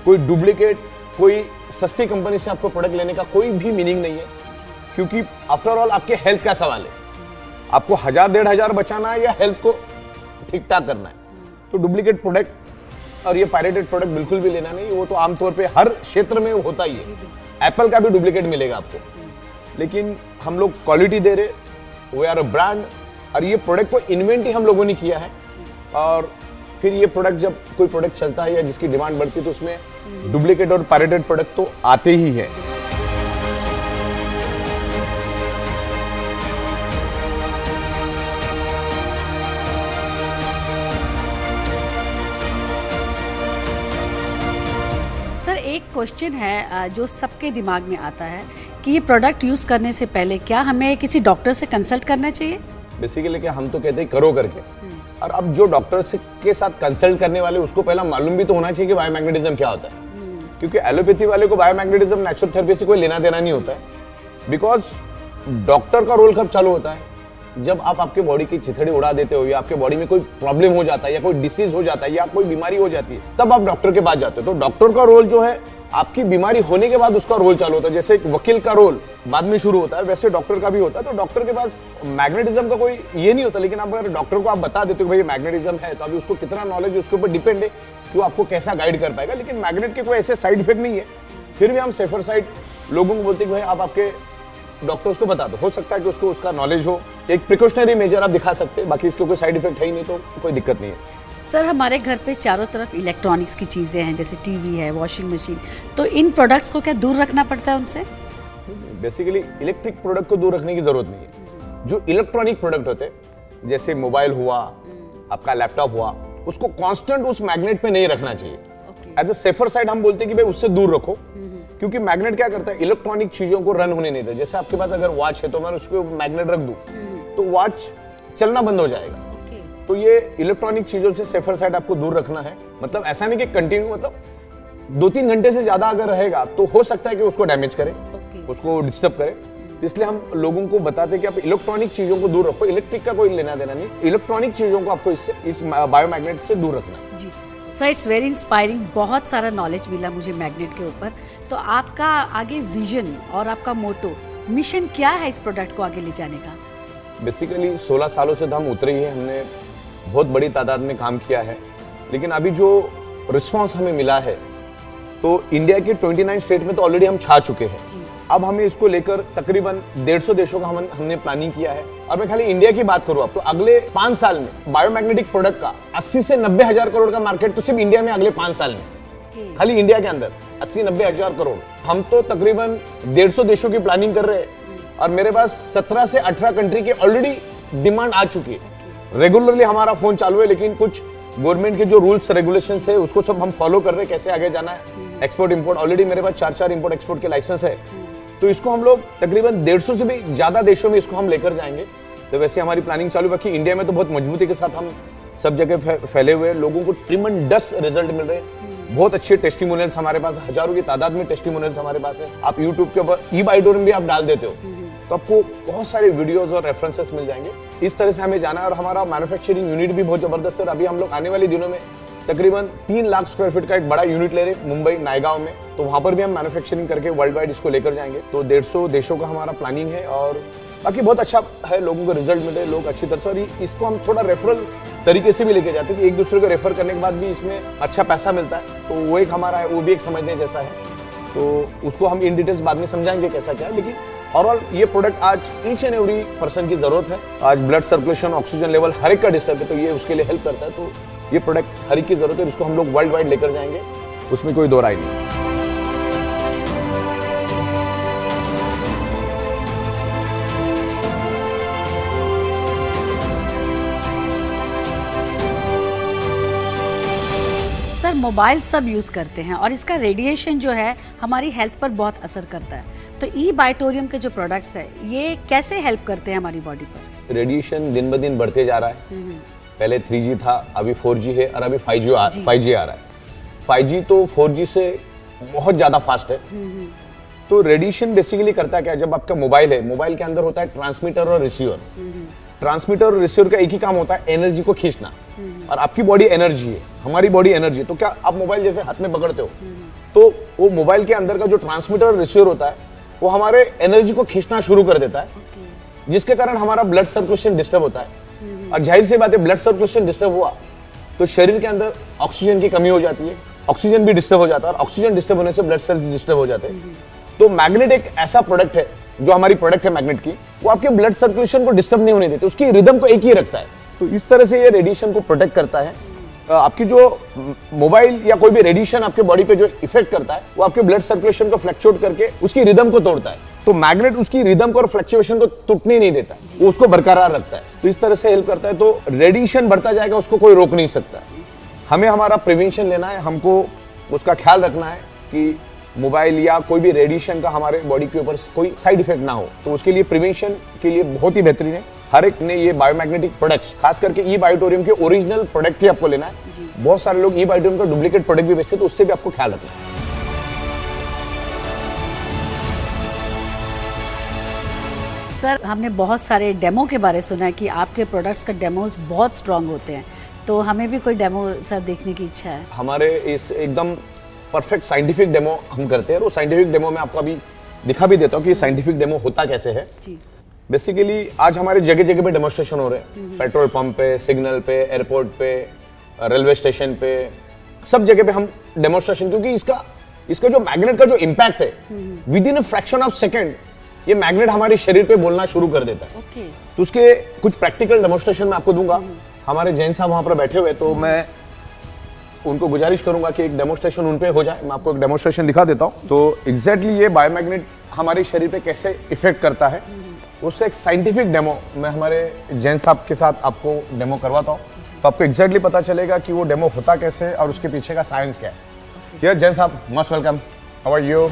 कोई डुप्लीकेट, कोई सस्ती कंपनी से आपको प्रोडक्ट लेने का कोई भी मीनिंग नहीं है, क्योंकि आफ्टर ऑल आपके हेल्थ का सवाल है। आपको 1000-1500 बचाना है या हेल्थ को ठीक ठाक करना है। तो डुप्लीकेट प्रोडक्ट और ये पायरेटेड प्रोडक्ट बिल्कुल भी लेना नहीं। वो तो आमतौर पे हर क्षेत्र में होता ही है। एप्पल का भी डुप्लीकेट मिलेगा आपको, लेकिन हम लोग क्वालिटी दे रहे, वी आर अ ब्रांड। और ये प्रोडक्ट को इन्वेंट ही हम लोगों ने किया है। और फिर ये प्रोडक्ट जब कोई प्रोडक्ट चलता है या जिसकी डिमांड बढ़ती है तो उसमें डुप्लीकेट और पायरेटेड प्रोडक्ट तो आते ही है। सर एक क्वेश्चन है जो सबके दिमाग में आता है कि ये प्रोडक्ट यूज़ करने से पहले क्या हमें किसी डॉक्टर से कंसल्ट करना चाहिए? बेसिकली क्या हम तो कहते हैं करो करके, और अब जो डॉक्टर से के साथ कंसल्ट करने वाले उसको पहला मालूम भी तो होना चाहिए कि बायोमैग्नेटिज्म क्या होता है। क्योंकि एलोपैथी वाले को बायोमैग्नेटिज्म नेचुरल थेरेपी से कोई लेना देना नहीं होता है। बिकॉज डॉक्टर का रोल कब चालू होता है, जब आप आपके बॉडी की चिथड़ी उड़ा देते हो, या आपके बॉडी में कोई प्रॉब्लम हो जाता है, या कोई डिसीज हो जाता है, या कोई बीमारी हो जाती है, तब आप डॉक्टर के पास जाते हो। तो डॉक्टर का रोल जो है आपकी बीमारी होने के बाद उसका रोल चालू होता है। जैसे एक वकील का रोल बाद में शुरू होता है, वैसे डॉक्टर का भी होता है। तो डॉक्टर के पास मैग्नेटिज्म का कोई ये नहीं होता। लेकिन आप अगर डॉक्टर को आप बता देते हो भाई मैग्नेटिज्म है, तो अभी उसको कितना नॉलेज है उसके ऊपर डिपेंड है कि वो आपको कैसा गाइड कर पाएगा। लेकिन मैग्नेट के कोई ऐसे साइड इफेक्ट नहीं है। फिर भी हम सेफर साइड लोगों को बोलते हैं कि भाई आप आपके डॉक्टर्स को बता दो, हो सकता है कि उसको उसका नॉलेज हो। एक प्रिकॉशनरी मेजर आप दिखा सकते हैं, बाकी इसके कोई साइड इफेक्ट है ही नहीं, तो कोई दिक्कत नहीं है। सर हमारे घर पे चारों तरफ इलेक्ट्रॉनिक्स की चीज़ें हैं, जैसे टीवी है, वॉशिंग मशीन, तो इन प्रोडक्ट्स को क्या दूर रखना पड़ता है उनसे? बेसिकली इलेक्ट्रिक प्रोडक्ट को दूर रखने की जरूरत नहीं है। जो इलेक्ट्रॉनिक प्रोडक्ट होते हैं, जैसे मोबाइल हुआ, आपका लैपटॉप हुआ, उसको कांस्टेंट उस मैग्नेट पे नहीं रखना चाहिए। एज अ सेफर साइड हम बोलते हैं कि भाई उससे दूर रखो, क्योंकि मैग्नेट क्या करता है, इलेक्ट्रॉनिक चीजों को रन होने नहीं देता। जैसे आपके पास अगर वॉच है तो मैं उसको मैग्नेट रख दूं तो वॉच चलना बंद हो जाएगा। तो ये इलेक्ट्रॉनिक चीजों से सेफर साइड आपको दूर रखना है। मतलब ऐसा नहीं कि कंटिन्यू, मतलब 2-3 घंटे से ज्यादा अगर रहेगा तो हो सकता है कि उसको डैमेज करे, उसको डिस्टर्ब करे। इसलिए हम लोगों को बताते हैं कि आप इलेक्ट्रॉनिक चीजों को दूर रखो। इलेक्ट्रिक का कोई लेना देना नहीं, इलेक्ट्रॉनिक चीजों को आपको इस बायोमैग्नेट से दूर रखना है। जी सर, इट्स वेरी इंस्पायरिंग, बहुत सारा नॉलेज मिला मुझे मैग्नेट के ऊपर। तो आपका आगे विजन और आपका मोटो, मिशन क्या है इस प्रोडक्ट को आगे ले जाने का? बेसिकली 16 सालों से तो हम उतरे ही हैं, हमने बहुत बड़ी तादाद में काम किया है। लेकिन अभी जो रिस्पांस हमें मिला है, तो इंडिया के 29 स्टेट में तो ऑलरेडी हम छा चुके हैं। अब हमें इसको लेकर तकरीबन 150 देशों का हमने प्लानिंग किया है। और मैं खाली इंडिया की बात करूं, अब तो अगले 5 साल में बायोमैग्नेटिक प्रोडक्ट का 80 से 90 हजार करोड़ का मार्केट तो सिर्फ इंडिया में अगले 5 साल में, खाली इंडिया के अंदर 80-90 हजार करोड़। हम तो तकरीबन 150 देशों की प्लानिंग कर रहे हैं। और मेरे पास 17 से 18 कंट्री के ऑलरेडी डिमांड आ चुकी है। रेगुलरली हमारा फोन चालू है, लेकिन कुछ गवर्नमेंट के जो रूल्स रेगुलेशंस है उसको सब हम फॉलो कर रहे हैं, कैसे आगे जाना है। एक्सपोर्ट इंपोर्ट ऑलरेडी मेरे पास 4 इंपोर्ट एक्सपोर्ट के लाइसेंस है, तो इसको हम लोग तकरीबन 150 से भी ज्यादा देशों में इसको हम लेकर जाएंगे। तो वैसे हमारी प्लानिंग चालू है। बाकी इंडिया में तो बहुत मजबूती के साथ हम सब जगह फैले हुए, लोगों को ट्रिमेंडस रिजल्ट मिल रहे हैं। बहुत अच्छे टेस्टिमोनियल्स हमारे पास, हजारों की तादाद में टेस्टिमोनियल्स हमारे पास है। आप यूट्यूब के ऊपर ई-बाइटोरियम भी आप डाल देते हो तो आपको बहुत सारे वीडियोस और रेफरेंसेस मिल जाएंगे। इस तरह से हमें जाना है। और हमारा मैन्युफैक्चरिंग यूनिट भी बहुत जबरदस्त है। अभी हम लोग आने वाले दिनों में तकरीबन 3 लाख स्क्वायर फीट का एक बड़ा यूनिट ले रहे हैं मुंबई नायगांव में, तो वहां पर भी हम मैन्युफैक्चरिंग करके वर्ल्ड वाइड इसको लेकर जाएंगे। तो 150 देशों का हमारा प्लानिंग है और बाकी बहुत अच्छा है, लोगों को रिजल्ट मिले, लोग अच्छी तरह से। और इसको हम थोड़ा रेफरल तरीके से भी लेके जाते हैं कि एक दूसरे को रेफर करने के बाद भी इसमें अच्छा पैसा मिलता है, तो वो एक हमारा है, वो भी एक समझने जैसा है। तो उसको हम इन डिटेल्स बाद में समझाएंगे कैसा क्या है। लेकिन ओवरऑल ये प्रोडक्ट आज ईच एंड एवरी पर्सन की जरूरत है। आज ब्लड सर्कुलेशन, ऑक्सीजन लेवल हर एक का डिस्टर्ब है, तो ये उसके लिए हेल्प करता है। तो ये प्रोडक्ट हर एक की जरूरत है, इसको हम लोग वर्ल्ड वाइड लेकर जाएंगे, उसमें कोई दो राय नहीं। सर मोबाइल सब यूज़ करते हैं और इसका रेडिएशन जो है हमारी हेल्थ पर बहुत असर करता है, तो ई-बाइटोरियम के जो प्रोडक्ट्स है ये कैसे हेल्प करते हैं हमारी बॉडी पर? रेडिएशन दिन ब दिन बढ़ते जा रहा है। पहले 3G था, अभी 4G है और अभी 5G आ रहा है। 5G तो 4G से बहुत ज्यादा फास्ट है। तो रेडिएशन बेसिकली करता क्या है, जब आपका मोबाइल है, मोबाइल के अंदर होता है ट्रांसमीटर और रिसीवर। ट्रांसमीटर और रिसीवर का एक ही काम होता है, एनर्जी को खींचना। और आपकी बॉडी एनर्जी है, हमारी बॉडी एनर्जी है। तो क्या आप मोबाइल जैसे हाथ में पकड़ते हो, तो वो मोबाइल के अंदर का जो ट्रांसमीटर और रिसीवर होता है वो हमारे एनर्जी को खींचना शुरू कर देता है, जिसके कारण हमारा ब्लड सर्कुलेशन डिस्टर्ब होता है। और जाहिर सी बात है, ब्लड सर्कुलेशन डिस्टर्ब हुआ तो शरीर के अंदर ऑक्सीजन की कमी हो जाती है, ऑक्सीजन भी डिस्टर्ब हो जाता है, और ऑक्सीजन डिस्टर्ब होने से ब्लड सेल्स डिस्टर्ब हो जाते हैं। तो मैग्नेट एक ऐसा प्रोडक्ट है, जो हमारी प्रोडक्ट है मैग्नेट की, वो आपके ब्लड सर्कुलेशन को डिस्टर्ब नहीं होने देते, उसकी रिदम को एक ही रखता है। तो इस तरह से ये रेडिएशन को प्रोटेक्ट करता है। आपकी जो मोबाइल या कोई भी रेडिएशन आपके बॉडी पे जो इफेक्ट करता है, वो आपके ब्लड सर्कुलेशन को फ्लक्चुएट करके उसकी रिदम को तोड़ता है। तो मैग्नेट उसकी रिदम को और फ्लक्चुएशन को टूटने नहीं देता, वो उसको बरकरार रखता है। तो इस तरह से हेल्प करता है। तो रेडिएशन बढ़ता जाएगा, उसको कोई रोक नहीं सकता। हमें हमारा प्रिवेंशन लेना है, हमको उसका ख्याल रखना है कि मोबाइल या कोई भी रेडिएशन का हमारे बॉडी के ऊपर कोई साइड इफेक्ट ना हो। तो उसके लिए प्रिवेंशन के लिए बहुत ही बेहतरीन है। हर एक ने ये बायोमैग्नेटिक प्रोडक्ट्स, खास करके ई-बाइटोरियम के ओरिजिनल प्रोडक्ट ही आपको लेना है। बहुत सारे लोग ई-बाइटोरियम का डुप्लीकेट प्रोडक्ट भी बेचते हैं, तो उससे भी आपको ख्याल रखना है। सर हमने बहुत सारे डेमो के बारे सुना है कि आपके प्रोडक्ट्स का डेमोज बहुत स्ट्रांग होते हैं, तो हमें भी कोई डेमो सर देखने की इच्छा है। हमारे इस एकदम परफेक्ट साइंटिफिक डेमो हम करते हैं, और वो साइंटिफिक डेमो में आपको अभी दिखा भी देता हूँ कि साइंटिफिक डेमो होता कैसे है। बेसिकली आज हमारे जगह जगह पे डेमोन्स्ट्रेशन हो रहे हैं, पेट्रोल पंप पे, सिग्नल पे, एयरपोर्ट पे, रेलवे स्टेशन पे, सब जगह पे हम डेमोन्स्ट्रेशन, क्योंकि इसका जो मैग्नेट का जो इम्पैक्ट है, with in a fraction of second ये मैग्नेट हमारे शरीर पे बोलना शुरू कर देता है। तो उसके कुछ प्रैक्टिकल डेमोन्स्ट्रेशन मैं आपको दूंगा। हमारे जैन साहब वहां पर बैठे हुए, तो मैं उनको गुजारिश करूंगा कि एक डेमोन्स्ट्रेशन उन पे हो जाए। मैं आपको एक डेमोन्स्ट्रेशन दिखा देता हूं। तो एग्जैक्टली ये बायोमैग्नेट हमारे शरीर पे कैसे इफेक्ट करता है, उससे एक साइंटिफिक डेमो मैं हमारे जैन साहब के साथ आपको डेमो करवाता हूँ। तो आपको एग्जैक्टली पता चलेगा कि वो डेमो होता कैसे है और उसके पीछे का साइंस क्या है। यस जैन साहब, most welcome, how are you.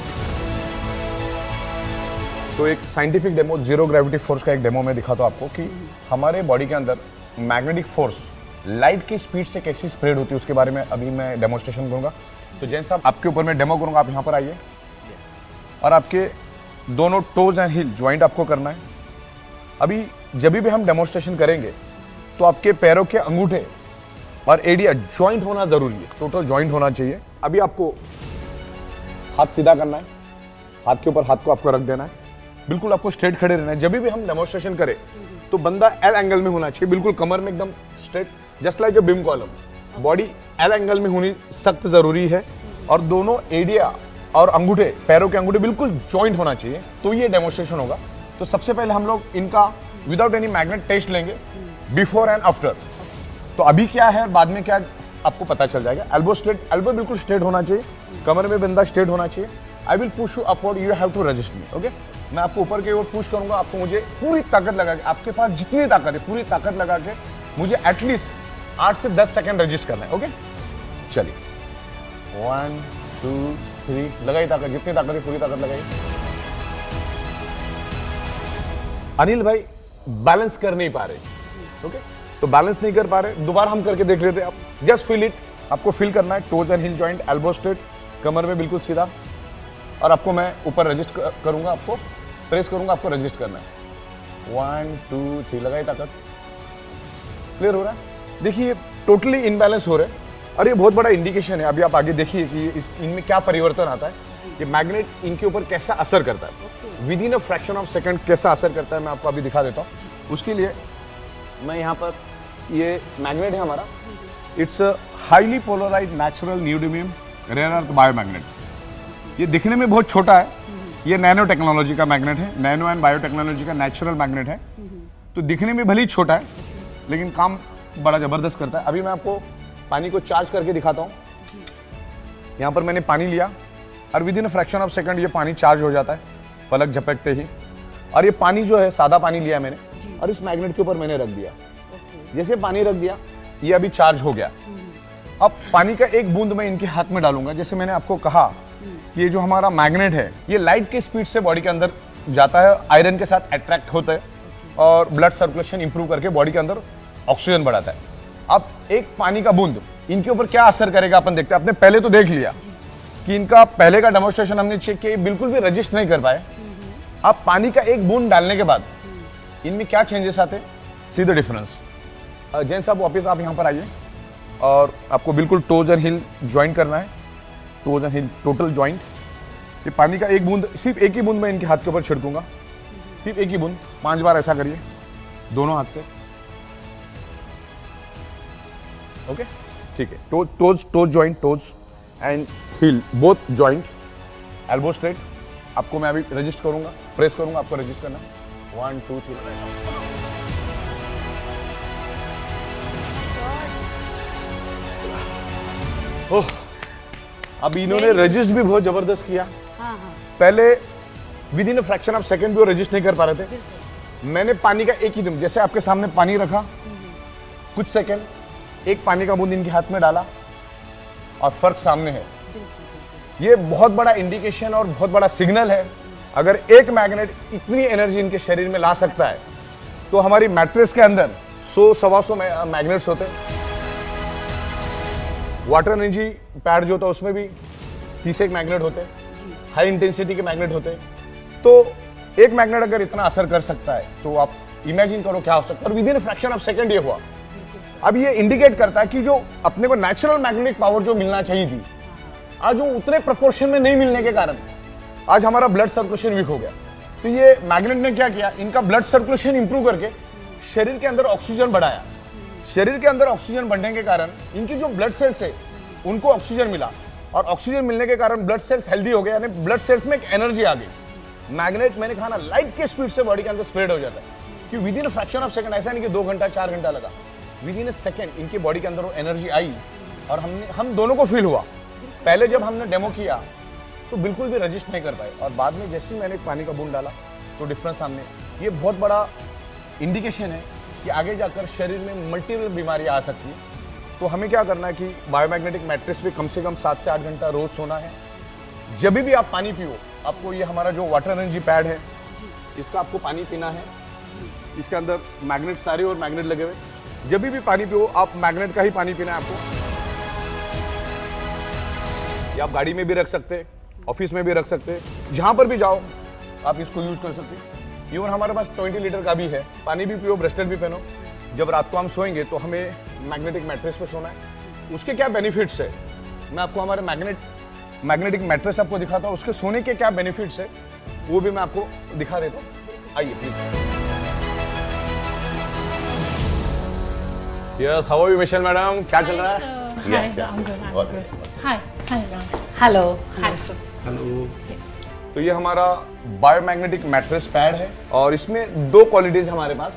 तो एक scientific demo, zero gravity force का एक डेमो में दिखाता हूँ आपको कि हमारे बॉडी के अंदर मैग्नेटिक फोर्स लाइट की स्पीड से कैसी स्प्रेड होती है, उसके बारे में अभी मैं डेमोन्स्ट्रेशन करूंगा। तो जैन साहब आपके ऊपर मैं डेमो करूंगा, आप यहाँ पर आइए, और आपके दोनों टोज एंड हील ज्वाइंट आपको करना है। अभी जब भी हम डेमोन्स्ट्रेशन करेंगे तो आपके पैरों के अंगूठे और एडिया ज्वाइंट होना जरूरी है, टोटल ज्वाइंट होना चाहिए। अभी आपको हाथ सीधा करना है, हाथ के ऊपर हाथ को आपको रख देना है, बिल्कुल आपको स्ट्रेट खड़े रहना है। जब भी हम डेमोन्स्ट्रेशन करें तो बंदा एल एंगल में होना चाहिए, बिल्कुल कमर में एकदम straight, just like a beam column. Body L angle में होनी सख्त जरूरी है, और दोनों एडिया और अंगूठे, पैरों के अंगूठे बिल्कुल जॉइंट होना चाहिए, तो ये डेमोन्स्ट्रेशन होगा। तो सबसे पहले हम लोग इनका विदाउट एनी मैग्नेट टेस्ट लेंगे, बिफोर एंड आफ्टर। तो अभी क्या है, बाद में क्या आपको पता चल जाएगा। एल्बो स्ट्रेट, एल्बो बिल्कुल स्ट्रेट होना चाहिए, कमर में बंदा स्ट्रेट होना चाहिए, I will push you upward, you have to resist me, okay. मैं आपको ऊपर की ओर पुश करूंगा, आपको मुझे पूरी ताकत लगा के, आपके पास जितनी ताकत है पूरी ताकत लगा के मुझे एटलीस्ट 8 से 10 सेकंड रजिस्ट करना है, ओके। चलिए 1 2 3, लगाई ताकत, जितनी ताकत है पूरी ताकत लगाई। अनिल भाई बैलेंस कर नहीं पा रहे, ओके, तो बैलेंस नहीं कर पा रहे, दोबारा हम करके देख लेते हैं। आप जस्ट फील इट, आपको फील करना है toes and heel joint, elbow straight, कमर में बिल्कुल सीधा, और आपको मैं ऊपर रजिस्ट करूंगा, आपको प्रेस करूंगा, आपको रजिस्ट करना है। 1 2 3, लगाई ताकत। क्लियर हो रहा है? देखिए टोटली इनबैलेंस हो रहे हैं, और ये बहुत बड़ा इंडिकेशन है। अभी आप आगे देखिए कि इनमें क्या परिवर्तन आता है, ये मैग्नेट इनके ऊपर कैसा असर करता है, with in a fraction of second कैसा असर करता है, मैं आपको अभी दिखा देता हूँ। उसके लिए मैं यहाँ पर, ये मैग्नेट है हमारा, it's a highly polarised natural neodymium rare earth biomagnet. ये दिखने में बहुत छोटा है, ये नैनो टेक्नोलॉजी का मैग्नेट है, नैनो एंड बायोटेक्नोलॉजी का नेचुरल मैग्नेट है। तो दिखने में भले ही छोटा है लेकिन काम बड़ा जबरदस्त करता है। अभी मैं आपको पानी को चार्ज करके दिखाता हूँ। यहाँ पर मैंने पानी लिया और with in a fraction of second ये पानी चार्ज हो जाता है पलक झपकते ही। और ये पानी जो है सादा पानी लिया मैंने और इस मैग्नेट के ऊपर मैंने रख दिया। जैसे पानी रख दिया ये अभी चार्ज हो गया। अब पानी का एक बूंद मैं इनके हाथ में डालूंगा। जैसे मैंने आपको कहा ये जो हमारा मैग्नेट है ये लाइट के स्पीड से बॉडी के अंदर जाता है, आयरन के साथ अट्रैक्ट होता है और ब्लड सर्कुलेशन इंप्रूव करके बॉडी के अंदर ऑक्सीजन बढ़ाता है। अब एक पानी का बूंद इनके ऊपर क्या असर करेगा अपन देखते हैं। आपने पहले तो देख लिया कि इनका पहले का डेमोन्स्ट्रेशन हमने चेक किया, बिल्कुल भी रजिस्ट नहीं कर पाए। अब पानी का एक बूंद डालने के बाद इनमें क्या चेंजेस आते, सी द डिफरेंस। जैन साहब वापस आप यहाँ पर आइए और आपको बिल्कुल टोज एंड हिल ज्वाइंट करना है, toes and hill total joint. ये पानी का एक बूंद, सिर्फ एक ही बूंद मैं इनके हाथ के ऊपर छिड़कूंगा, सिर्फ एक ही बूंद। 5 बार ऐसा करिए दोनों हाथ से, ओके ठीक है। Toes joint, toes and hill both joint, elbow straight. आपको मैं अभी रजिस्ट करूंगा, प्रेस करूंगा, आपको रजिस्ट करना। 1 2 3। ओह, अब इन्होंने रजिस्ट भी बहुत जबरदस्त किया। पहले with in a fraction of second भी वो रजिस्ट नहीं कर पा रहे थे। मैंने पानी का एक ही दम, जैसे आपके सामने पानी रखा, कुछ सेकंड एक पानी का बूंद इनके हाथ में डाला और फर्क सामने है। ये बहुत बड़ा इंडिकेशन और बहुत बड़ा सिग्नल है। अगर एक मैग्नेट इतनी एनर्जी इनके शरीर में ला सकता है तो हमारी मैट्रेस के अंदर 100-125 मैग्नेट्स होते हैं। वाटर एनर्जी पैड जो होता है उसमें भी 30 मैग्नेट होते हैं, हाई इंटेंसिटी के मैग्नेट होते हैं। तो एक मैग्नेट अगर इतना असर कर सकता है तो आप इमेजिन करो क्या हो सकता है। और with in fraction of second ये हुआ। अब ये इंडिकेट करता है कि जो अपने को नेचुरल मैग्नेटिक पावर जो मिलना चाहिए थी, आज वो उतने प्रोपोर्शन में नहीं मिलने के कारण आज हमारा ब्लड सर्कुलेशन वीक हो गया। तो ये मैग्नेट ने क्या किया, इनका ब्लड सर्कुलेशन इंप्रूव करके शरीर के अंदर ऑक्सीजन बढ़ाया। शरीर के अंदर ऑक्सीजन बढ़ने के कारण इनकी जो ब्लड सेल्स है उनको ऑक्सीजन मिला और ऑक्सीजन मिलने के कारण ब्लड सेल्स हेल्दी हो गए, यानी ब्लड सेल्स में एक एनर्जी आ गई। मैग्नेट मैंने कहा ना लाइट के स्पीड से बॉडी के अंदर स्प्रेड हो जाता है कि with in a fraction of second, ऐसा नहीं कि 2 घंटा 4 घंटा लगा, विद इन अ सेकंड इनकी बॉडी के अंदर वो एनर्जी आई और हम दोनों को फील हुआ। पहले जब हमने डेमो किया तो बिल्कुल भी रजिस्ट नहीं कर पाए और बाद में जैसे ही मैंने पानी का बूंद डाला तो डिफरेंस सामने। ये बहुत बड़ा इंडिकेशन है कि आगे जाकर शरीर में मल्टीपल बीमारियां आ सकती हैं। तो हमें क्या करना है कि बायोमैग्नेटिक मैट्रेस पे कम से कम 7 से 8 घंटा रोज सोना है। जब भी आप पानी पियो, आपको ये हमारा जो वाटर एनर्जी पैड है इसका आपको पानी पीना है। इसके अंदर मैग्नेट सारे और मैग्नेट लगे हुए। जब भी पानी पियो आप मैग्नेट का ही पानी पीना है आपको। ये आप गाड़ी में भी रख सकते, ऑफिस में भी रख सकते, जहां पर भी जाओ आप इसको यूज कर सकते। इवन हमारे पास 20 लीटर का भी है। पानी भी पियो, ब्रेसलेट भी पहनो। जब रात को हम सोएंगे तो हमें मैग्नेटिक मैट्रेस पे सोना है। उसके क्या बेनिफिट्स है मैं आपको हमारे मैग्नेटिक मैट्रेस आपको दिखाता हूँ। उसके सोने के क्या बेनिफिट्स है वो भी मैं आपको दिखा देता हूँ। आइए please. Yes, how are you Michelle madam, क्या चल रहा है? Yes, I'm good. I'm good. Hi, Ron. Hello. Hi, sir. तो ये हमारा बायोमैग्नेटिक मैट्रेस पैड है और इसमें 2 क्वालिटीज हमारे पास।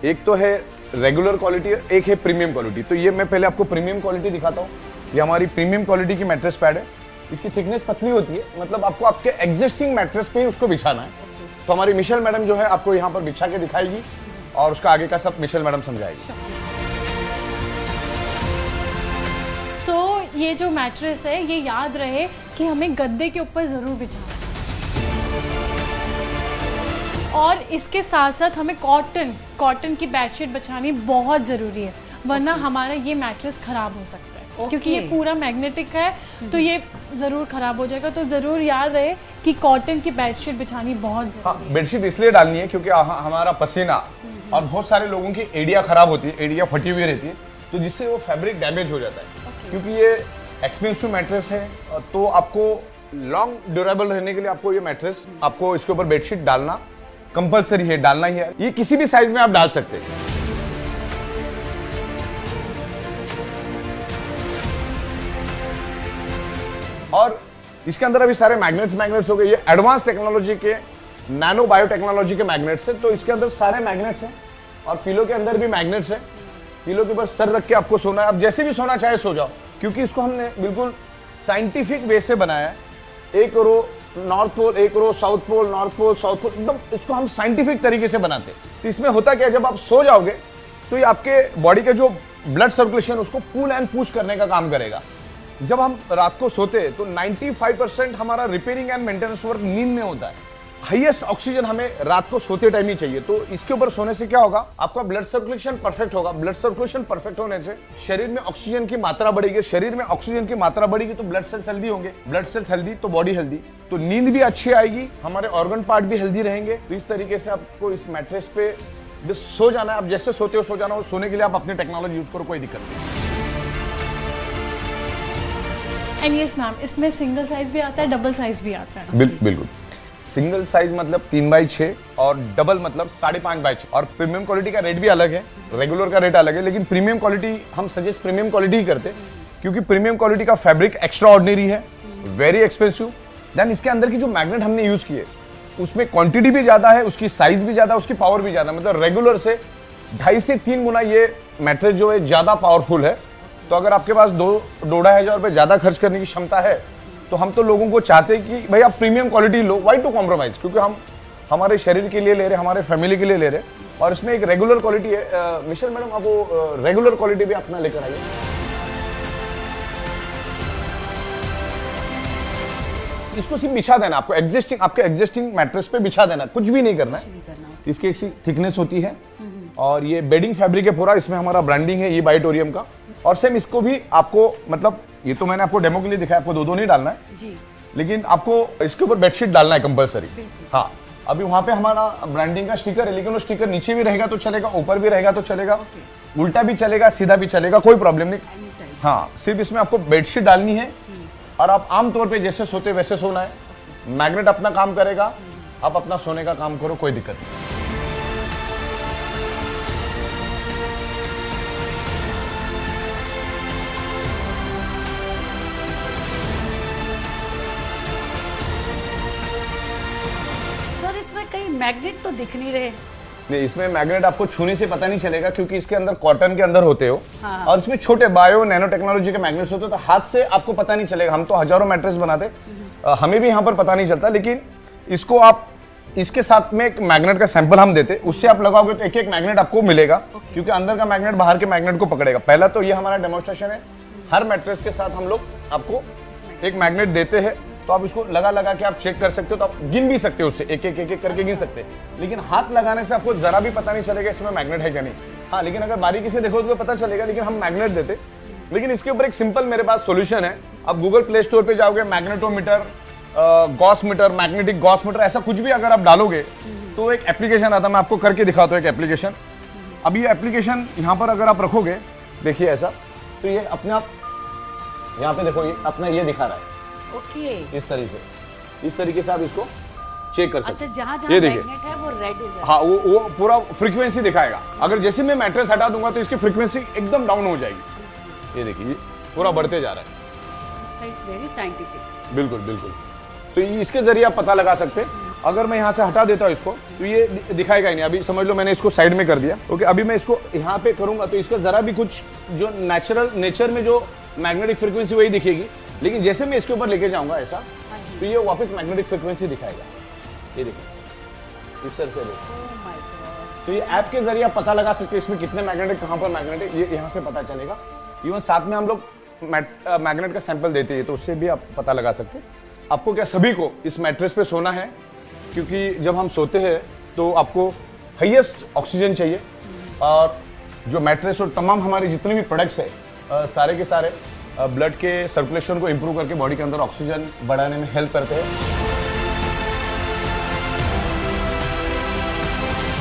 एक तो है रेगुलर क्वालिटी, एक है प्रीमियम क्वालिटी। तो ये मैं पहले आपको प्रीमियम क्वालिटी दिखाता हूँ। ये हमारी प्रीमियम क्वालिटी की मैट्रेस पैड है। इसकी थिकनेस पतली होती है, मतलब आपको आपके एग्जिस्टिंग मैट्रेस पे ही उसको बिछाना है। तो हमारी मिशेल मैडम जो है आपको यहाँ पर बिछा के दिखाएगी और उसका आगे का सब मिशेल मैडम समझाएगी। सो ये जो मैट्रेस है ये याद रहे कि हमें गद्दे के ऊपर ज़रूर बिछाना है, और इसके साथ साथ हमें कॉटन की बेडशीट बिछानी बहुत ज़रूरी है, वरना हमारा ये मैट्रेस ख़राब हो सकता है। क्योंकि ये पूरा मैग्नेटिक है तो ये ज़रूर ख़राब हो जाएगा। तो ज़रूर याद रहे कि कॉटन की बेडशीट बिछानी बहुत ज़रूरी है। हाँ, बेडशीट इसलिए डालनी है क्योंकि हमारा पसीना और बहुत सारे लोगों की एड़िया खराब होती है, एड़िया फटी हुई रहती है, तो जिससे वो फैब्रिक डैमेज हो जाता है। क्योंकि ये एक्सपेंसिव मैट्रेस है, तो आपको लॉन्ग ड्यूरेबल रहने के लिए आपको ये मैट्रेस, आपको इसके ऊपर बेडशीट डालना कंपलसरी है, डालना ही है। ये किसी भी साइज में आप डाल सकते हैं। और इसके अंदर अभी सारे मैग्नेट्स हो गए। ये एडवांस टेक्नोलॉजी के, नैनो बायोटेक्नोलॉजी के मैग्नेट्स है, तो इसके अंदर सारे मैग्नेट्स हैं। और पिलो के अंदर भी मैग्नेट्स है। पिलो के ऊपर सर रख के आपको सोना है, आप जैसे भी सोना चाहे सो जाओ, क्योंकि इसको हमने बिल्कुल साइंटिफिक वे से बनाया है। एक रो नॉर्थ पोल, एक row south pole, north pole, south pole, एकदम इसको हम साइंटिफिक तरीके से बनाते हैं। तो इसमें होता क्या है, जब आप सो जाओगे तो ये आपके बॉडी के जो ब्लड सर्कुलेशन उसको पुल एंड पुश करने का काम करेगा। जब हम रात को सोते हैं तो 95% हमारा रिपेयरिंग एंड मेंटेनेंस वर्क नींद में होता है। हाईएस्ट ऑक्सीजन हमें रात को सोते टाइम ही चाहिए। तो इसके ऊपर सोने से क्या होगा, आपका ब्लड सर्कुलेशन परफेक्ट होगा। ब्लड सर्कुलेशन परफेक्ट होने से शरीर में ऑक्सीजन की मात्रा बढ़ेगी। शरीर में ऑक्सीजन की मात्रा बढ़ेगी तो ब्लड सेल्स हेल्दी होंगे। ब्लड सेल्स हेल्दी तो बॉडी हेल्दी, तो नींद भी अच्छी आएगी, हमारे ऑर्गन पार्ट भी हेल्दी रहेंगे। तो इस तरीके से आपको इस मैट्रेस पे बस सो जाना है। आप जैसे सोते हो सो जाना हो। सोने के लिए आप अपनी टेक्नोलॉजी यूज करो, कोई दिक्कत नहीं। एंड यस मैम, इसमें सिंगल साइज भी आता है, डबल साइज भी आता है। बिल्कुल। सिंगल साइज मतलब 3x6 और डबल मतलब 5.5x6। और प्रीमियम क्वालिटी का रेट भी अलग है, रेगुलर का रेट अलग है, लेकिन प्रीमियम क्वालिटी हम सजेस्ट प्रीमियम क्वालिटी ही करते हैं, क्योंकि प्रीमियम क्वालिटी का फैब्रिक एक्स्ट्रा ऑर्डिनरी है, वेरी एक्सपेंसिव। देन इसके अंदर की जो मैग्नेट हमने यूज किए उसमें क्वांटिटी भी ज्यादा है, उसकी साइज भी ज्यादा, उसकी पावर भी ज्यादा। मतलब रेगुलर से 2.5 से 3 गुना ये मैट्रेस जो है ज्यादा पावरफुल है। तो अगर आपके पास 2-2.5 हजार रुपए ज्यादा खर्च करने की क्षमता है तो हम तो लोगों को चाहते हैं कि भाई आप प्रीमियम क्वालिटी लो, वाई टू कॉम्प्रोमाइज, क्योंकि हम हमारे शरीर के लिए ले रहे, हमारे फैमिली के लिए ले रहे। और इसमें एक रेगुलर क्वालिटी है। मिशेल मैडम, आप वो रेगुलर क्वालिटी भी अपना लेकर आइए। इसको सिर्फ बिछा देना, आपको आपके एग्जिस्टिंग मैट्रेस पे बिछा देना, कुछ भी नहीं करना है। इसकी एक सी थिकनेस होती है और ये बेडिंग फैब्रिक है पूरा। इसमें हमारा ब्रांडिंग है ये बाइटोरियम का। और सेम इसको भी आपको, मतलब ये तो मैंने आपको डेमो के लिए दिखाया, आपको दो नहीं डालना है जी, लेकिन आपको इसके ऊपर बेडशीट डालना है कंपलसरी। हाँ, अभी वहां पे हमारा ब्रांडिंग का स्टिकर है, लेकिन वो स्टिकर नीचे भी रहेगा तो चलेगा, ऊपर भी रहेगा तो चलेगा, उल्टा भी चलेगा, सीधा भी चलेगा, कोई प्रॉब्लम नहीं। हाँ, सिर्फ इसमें आपको बेडशीट डालनी है और आप आमतौर पे जैसे सोते वैसे सोना है। मैग्नेट अपना काम करेगा, आप अपना सोने का काम करो, कोई दिक्कत नहीं। सर इसमें कहीं मैग्नेट तो दिख नहीं रहे। नहीं, इसमें मैग्नेट आपको छूने से पता नहीं चलेगा, क्योंकि इसके अंदर कॉटन के अंदर होते हो। हाँ। और इसमें छोटे बायो नैनो टेक्नोलॉजी के मैग्नेट्स होते हो, तो हाथ से आपको पता नहीं चलेगा। हम तो हजारों मैट्रेस बनाते, हमें भी यहाँ पर पता नहीं चलता, लेकिन इसको आप इसके साथ में एक मैग्नेट का सैंपल हम देते, उससे आप लगाओगे तो एक एक मैग्नेट आपको मिलेगा, क्योंकि अंदर का मैग्नेट बाहर के मैग्नेट को पकड़ेगा। पहला तो ये हमारा डेमोन्स्ट्रेशन है। हर मैट्रेस के साथ हम लोग आपको एक मैग्नेट देते हैं, तो आप इसको लगा के आप चेक कर सकते हो, तो आप गिन भी सकते हो, उससे एक एक करके गिन सकते हैं। लेकिन हाथ लगाने से आपको जरा भी पता नहीं चलेगा इसमें मैग्नेट है क्या नहीं। हाँ, लेकिन अगर बारीकी से देखो तो पता चलेगा, लेकिन हम मैग्नेट देते। लेकिन इसके ऊपर एक सिंपल मेरे पास सॉल्यूशन है। आप गूगल प्ले स्टोर पे जाओगे, magnetometer, gauss meter, magnetic gauss meter, ऐसा कुछ भी अगर आप डालोगे तो एक एप्लीकेशन आता है। मैं आपको करके दिखाता हूँ एक एप्लीकेशन। अब ये एप्लीकेशन यहाँ पर अगर आप रखोगे, देखिए ऐसा, तो ये अपने आप यहाँ पे देखो, ये अपना ये दिखा रहा है। ओके, इस तरीके से आप इसको चेक कर सकते अच्छा, हैं। जहाँ ये जहाँ देखिए, मैग्नेट है वो रेड हो जाएगा। हाँ, वो पूरा फ्रीक्वेंसी दिखाएगा। अगर जैसे मैं मैट्रेस हटा दूंगा तो इसकी फ्रीक्वेंसी एकदम डाउन हो जाएगी। ये देखिए, पूरा बढ़ते जा रहा है। It's very scientific. बिल्कुल बिल्कुल। तो इसके जरिए आप पता लगा सकते हैं। अगर मैं यहाँ से हटा देता हूँ इसको, तो ये दिखाएगा ही नहीं। अभी समझ लो मैंने इसको साइड में कर दिया। ओके, अभी मैं इसको यहाँ पे करूंगा तो इसका जरा भी कुछ जो नेचर में जो मैग्नेटिक फ्रीक्वेंसी वही दिखेगी, लेकिन जैसे मैं इसके ऊपर लेके जाऊंगा ऐसा, तो ये वापस मैग्नेटिक फ्रिक्वेंसी दिखाएगा। ये देखिए इस तरह से देखिए। तो ये ऐप के जरिए आप पता लगा सकते हैं इसमें कितने मैग्नेटिक, कहाँ पर मैग्नेटिक, ये यहाँ से पता चलेगा। इवन साथ में हम लोग मैग्नेट का सैंपल देते हैं, तो उससे भी आप पता लगा सकते हैं। आपको क्या सभी को इस मैट्रेस पे सोना है, क्योंकि जब हम सोते हैं तो आपको हाईएस्ट ऑक्सीजन चाहिए, और जो मैट्रेस और तमाम हमारे जितने भी प्रोडक्ट्स है सारे के सारे ब्लड के सर्कुलेशन को इंप्रूव करके बॉडी के अंदर ऑक्सीजन बढ़ाने में हेल्प करते हैं।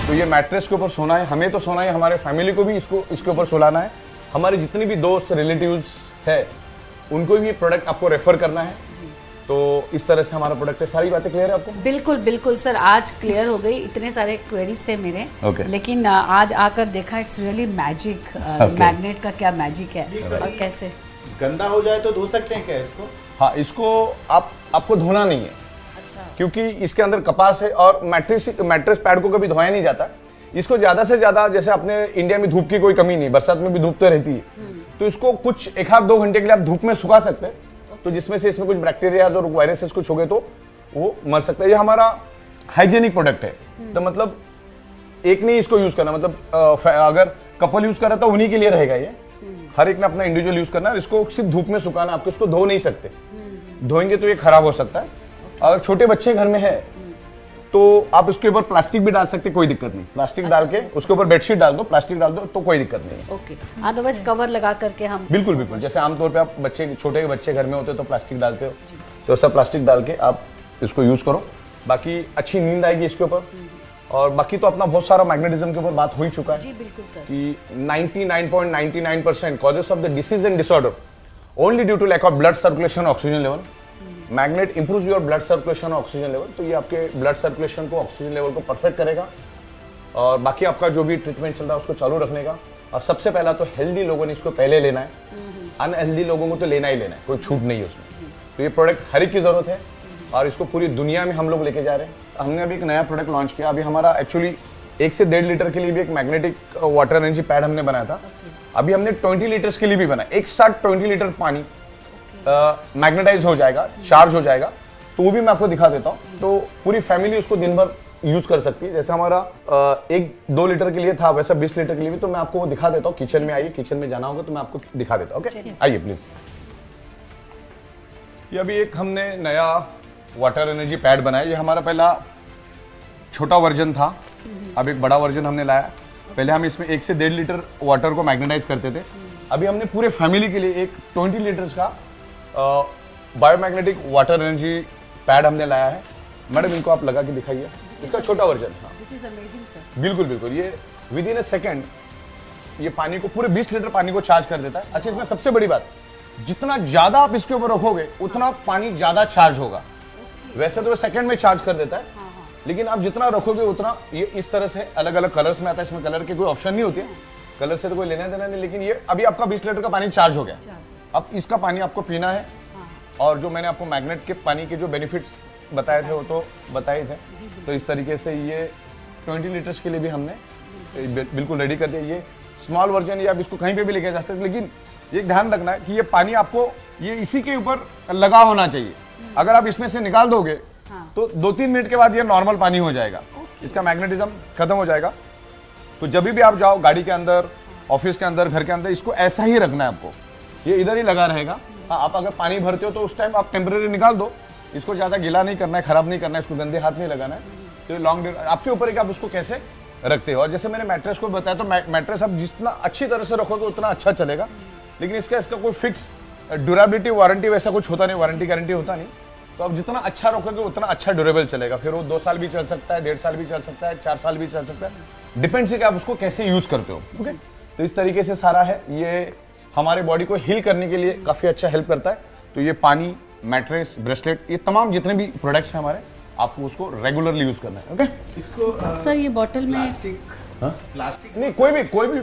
तो ये मैट्रेस के ऊपर सोना है, हमें तो सोना है, हमारे फैमिली को भी इसके ऊपर सुलाना है, हमारे जितने भी दोस्त रिलेटिव्स है उनको भी ये प्रोडक्ट आपको रेफर करना है। तो इस तरह से हमारा प्रोडक्ट है। सारी बातें क्लियर है आपको? बिल्कुल बिल्कुल सर, आज क्लियर हो गई। इतने सारे क्वेरीज थे मेरे, Okay. लेकिन आज आकर देखा इट्स रियली मैजिक। मैग्नेट का क्या मैजिक है और कैसे। गंदा हो जाए तो धो सकते हैं क्या इसको? हाँ, इसको आपको धोना नहीं है, अच्छा, क्योंकि इसके अंदर कपास है और मैट्रेस पैड को कभी धोया नहीं जाता। इसको ज्यादा से ज्यादा, जैसे अपने इंडिया में धूप की कोई कमी नहीं, बरसात में भी धूप तो रहती है, तो इसको कुछ 1-2 घंटे के लिए आप धूप में सुखा सकते हैं, तो जिसमें से इसमें कुछ बैक्टीरिया और वायरसेस कुछ हो गए तो वो मर सकता है। ये हमारा हाइजेनिक प्रोडक्ट है, तो मतलब एक नहीं इसको यूज करना, मतलब अगर कपल यूज कर रहा है तो उन्हीं के लिए रहेगा ये। हर एक ने अपना इंडिविजुअल यूज करना है, इसको सिर्फ धूप में सुखाना, आपको इसको धो नहीं सकते, धोएंगे तो ये खराब हो सकता है। अगर छोटे बच्चे घर में है तो आप इसके ऊपर प्लास्टिक भी डाल सकते, कोई दिक्कत नहीं, प्लास्टिक डाल के उसके ऊपर बेडशीट डाल दो, प्लास्टिक डाल दो तो कोई दिक्कत नहीं है। ओके, अदरवाइज कवर लगा करके हम बिल्कुल बिल्कुल, जैसे आमतौर पे आप छोटे बच्चे घर में होते तो प्लास्टिक डालते हो, तो ऐसा प्लास्टिक डाल के आप इसको यूज करो। बाकी अच्छी नींद आएगी इसके ऊपर, और बाकी तो अपना बहुत सारा मैग्नेटिज्म के ऊपर बात हो ही चुका है। जी बिल्कुल सर। कि 99.99% causes of the disease and disorder only due to lack of blood circulation oxygen level. Magnet improves your blood circulation oxygen level, तो ये आपके ब्लड सर्कुलेशन को, ऑक्सीजन लेवल को परफेक्ट करेगा, और बाकी आपका जो भी ट्रीटमेंट चल रहा है उसको चालू रखने का। और सबसे पहला तो हेल्दी लोगों ने इसको पहले लेना है, अनहेल्दी लोगों को तो लेना ही लेना है, कोई छूट नहीं है उसमें। तो ये प्रोडक्ट हर एक की जरूरत है, और इसको पूरी दुनिया में हम लोग लेके जा रहे हैं। हमने अभी एक नया प्रोडक्ट लॉन्च किया, अभी हमारा एक्चुअली 1 से 1.5 लीटर के लिए भी एक मैग्नेटिक वाटर एनर्जी पैड हमने बनाया था। अभी हमने 20 लीटर्स के लिए भी बनाया, एक साथ 20 लीटर पानी मैग्नेटाइज हो जाएगा, चार्ज हो जाएगा, तो वो भी मैं आपको दिखा देता हूँ। तो पूरी फैमिली उसको दिन भर यूज कर सकती है। जैसे हमारा 1-2 लीटर के लिए था, वैसा 20 लीटर के लिए भी, तो मैं आपको वो दिखा देता हूँ। किचन में आइए, किचन में जाना होगा तो मैं आपको दिखा देता हूँ। ओके, आइए प्लीज। ये अभी एक हमने नया वाटर एनर्जी पैड बनाया। ये हमारा पहला छोटा वर्जन था, अब एक बड़ा वर्जन हमने लाया। पहले हम इसमें 1 से 1.5 लीटर वाटर को मैग्नेटाइज करते थे, अभी हमने पूरे फैमिली के लिए एक 20 लीटर्स का बायोमैग्नेटिक वाटर एनर्जी पैड हमने लाया है। मैडम इनको आप लगा के दिखाइए, इसका छोटा वर्जन। हाँ, दिस इज अमेजिंग सर। बिल्कुल बिल्कुल, ये विद इन अ सेकेंड ये पानी को, पूरे 20 लीटर पानी को चार्ज कर देता है। अच्छा, इसमें सबसे बड़ी बात, जितना ज्यादा आप इसके ऊपर रखोगे उतना पानी ज्यादा चार्ज होगा। वैसे तो वो सेकंड में चार्ज कर देता है, लेकिन आप जितना रखोगे उतना, ये इस तरह से अलग अलग कलर्स में आता है। इसमें कलर की कोई ऑप्शन नहीं होती है, कलर से तो कोई लेना देना नहीं, लेकिन ये अभी आपका 20 लीटर का पानी चार्ज हो गया। अब इसका पानी आपको पीना है, और जो मैंने आपको मैग्नेट के पानी के जो बेनिफिट्स बताए थे वो तो बताए थे। तो इस तरीके से ये 20 लीटर्स के लिए भी हमने बिल्कुल रेडी कर दिया। ये स्मॉल वर्जन, ये आप इसको कहीं पे भी लेके जा सकते हैं, लेकिन ये ध्यान रखना है कि ये पानी आपको ये इसी के ऊपर लगा होना चाहिए। अगर आप इसमें से निकाल दोगे तो 2-3 मिनट के बाद ये नॉर्मल पानी हो जाएगा, इसका मैग्नेटिज्म खत्म हो जाएगा। तो जब भी आप जाओ, गाड़ी के अंदर, ऑफिस के अंदर, घर के अंदर, इसको ऐसा ही रखना है आपको, ये इधर ही लगा रहेगा। हाँ, आप अगर पानी भरते हो तो उस टाइम आप टेम्परेरी निकाल दो, इसको ज़्यादा गीला नहीं करना है, खराब नहीं करना है, इसको गंदे हाथ नहीं लगाना है। तो लॉन्ग आपके ऊपर है कि आप उसको कैसे रखते हो। और जैसे मैंने मैट्रेस को बताया, तो मैट्रेस आप जितना अच्छी तरह से रखोगे उतना अच्छा चलेगा, लेकिन इसका कोई फिक्स ड्यूरेबिलिटी, वारंटी वैसा कुछ होता नहीं, वारंटी गारंटी होता नहीं। तो आप जितना अच्छा रखोगे उतना अच्छा ड्यूरेबल चलेगा, फिर वो 2 साल भी चल सकता है, 1.5 साल भी चल सकता है, 4 साल भी चल सकता है, डिपेंड्स है कि आप उसको कैसे यूज करते हो। ओके, तो इस तरीके से सारा है। ये हमारे बॉडी को हील करने के लिए काफी अच्छा हेल्प करता है। तो ये पानी, मैट्रेस, ब्रेसलेट, ये तमाम जितने भी प्रोडक्ट्स हैं हमारे, आपको उसको रेगुलरली यूज करना है। ओके, इसको सर ये बॉटल में प्लास्टिक नहीं, कोई भी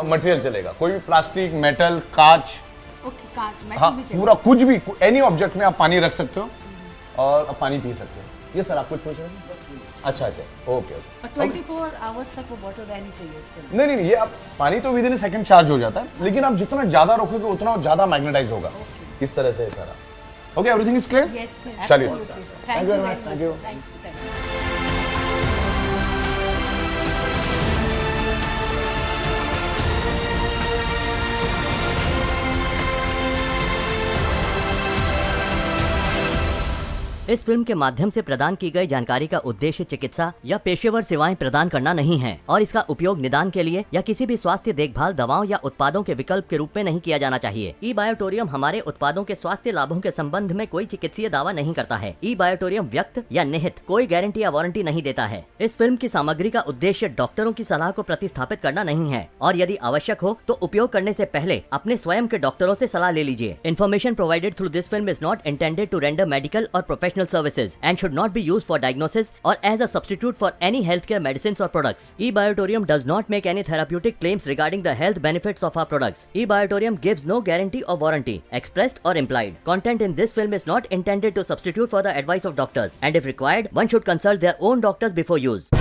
मटेरियल चलेगा, कोई भी प्लास्टिक, मेटल, कांच, ओके, कांच, मेटल हाँ, भी चाहिए। पूरा कुछ भी, एनी ऑब्जेक्ट में आप पानी रख सकते हो और आप पानी पी सकते हो। ये सर आप कुछ पूछ रहे हैं? अच्छा, ओके। और 24 आवर्स तक वो बॉटल रहनी चाहिए उसके अंदर। नहीं, ये आप पानी तो विद इन सेकंड चार्ज हो जाता है, लेकिन आप जितना ज्यादा रखोगे उतना ज्यादा मैग्नेटाइज होगा। किस तरह से है सारा। Okay, everything is clear? Yes sir, चलिए। Absolutely sir. Thank you very much. Thank you. Thank you. इस फिल्म के माध्यम से प्रदान की गई जानकारी का उद्देश्य चिकित्सा या पेशेवर सेवाएं प्रदान करना नहीं है और इसका उपयोग निदान के लिए या किसी भी स्वास्थ्य देखभाल दवाओं या उत्पादों के विकल्प के रूप में नहीं किया जाना चाहिए। ई बायोटोरियम हमारे उत्पादों के स्वास्थ्य लाभों के संबंध में कोई चिकित्सीय दावा नहीं करता है। ई बायोटोरियम व्यक्त या निहित कोई गारंटी या वारंटी नहीं देता है। इस फिल्म की सामग्री का उद्देश्य डॉक्टरों की सलाह को प्रतिस्थापित करना नहीं है और यदि आवश्यक हो तो उपयोग करने से पहले अपने स्वयं के डॉक्टरों से सलाह ले लीजिए। Information provided through this film is not intended to render medical और professional services and should not be used for diagnosis or as a substitute for any healthcare medicines or products. eBiotorium does not make any therapeutic claims regarding the health benefits of our products. eBiotorium gives no guarantee or warranty, expressed or implied. Content in this film is not intended to substitute for the advice of doctors, and if required, one should consult their own doctors before use.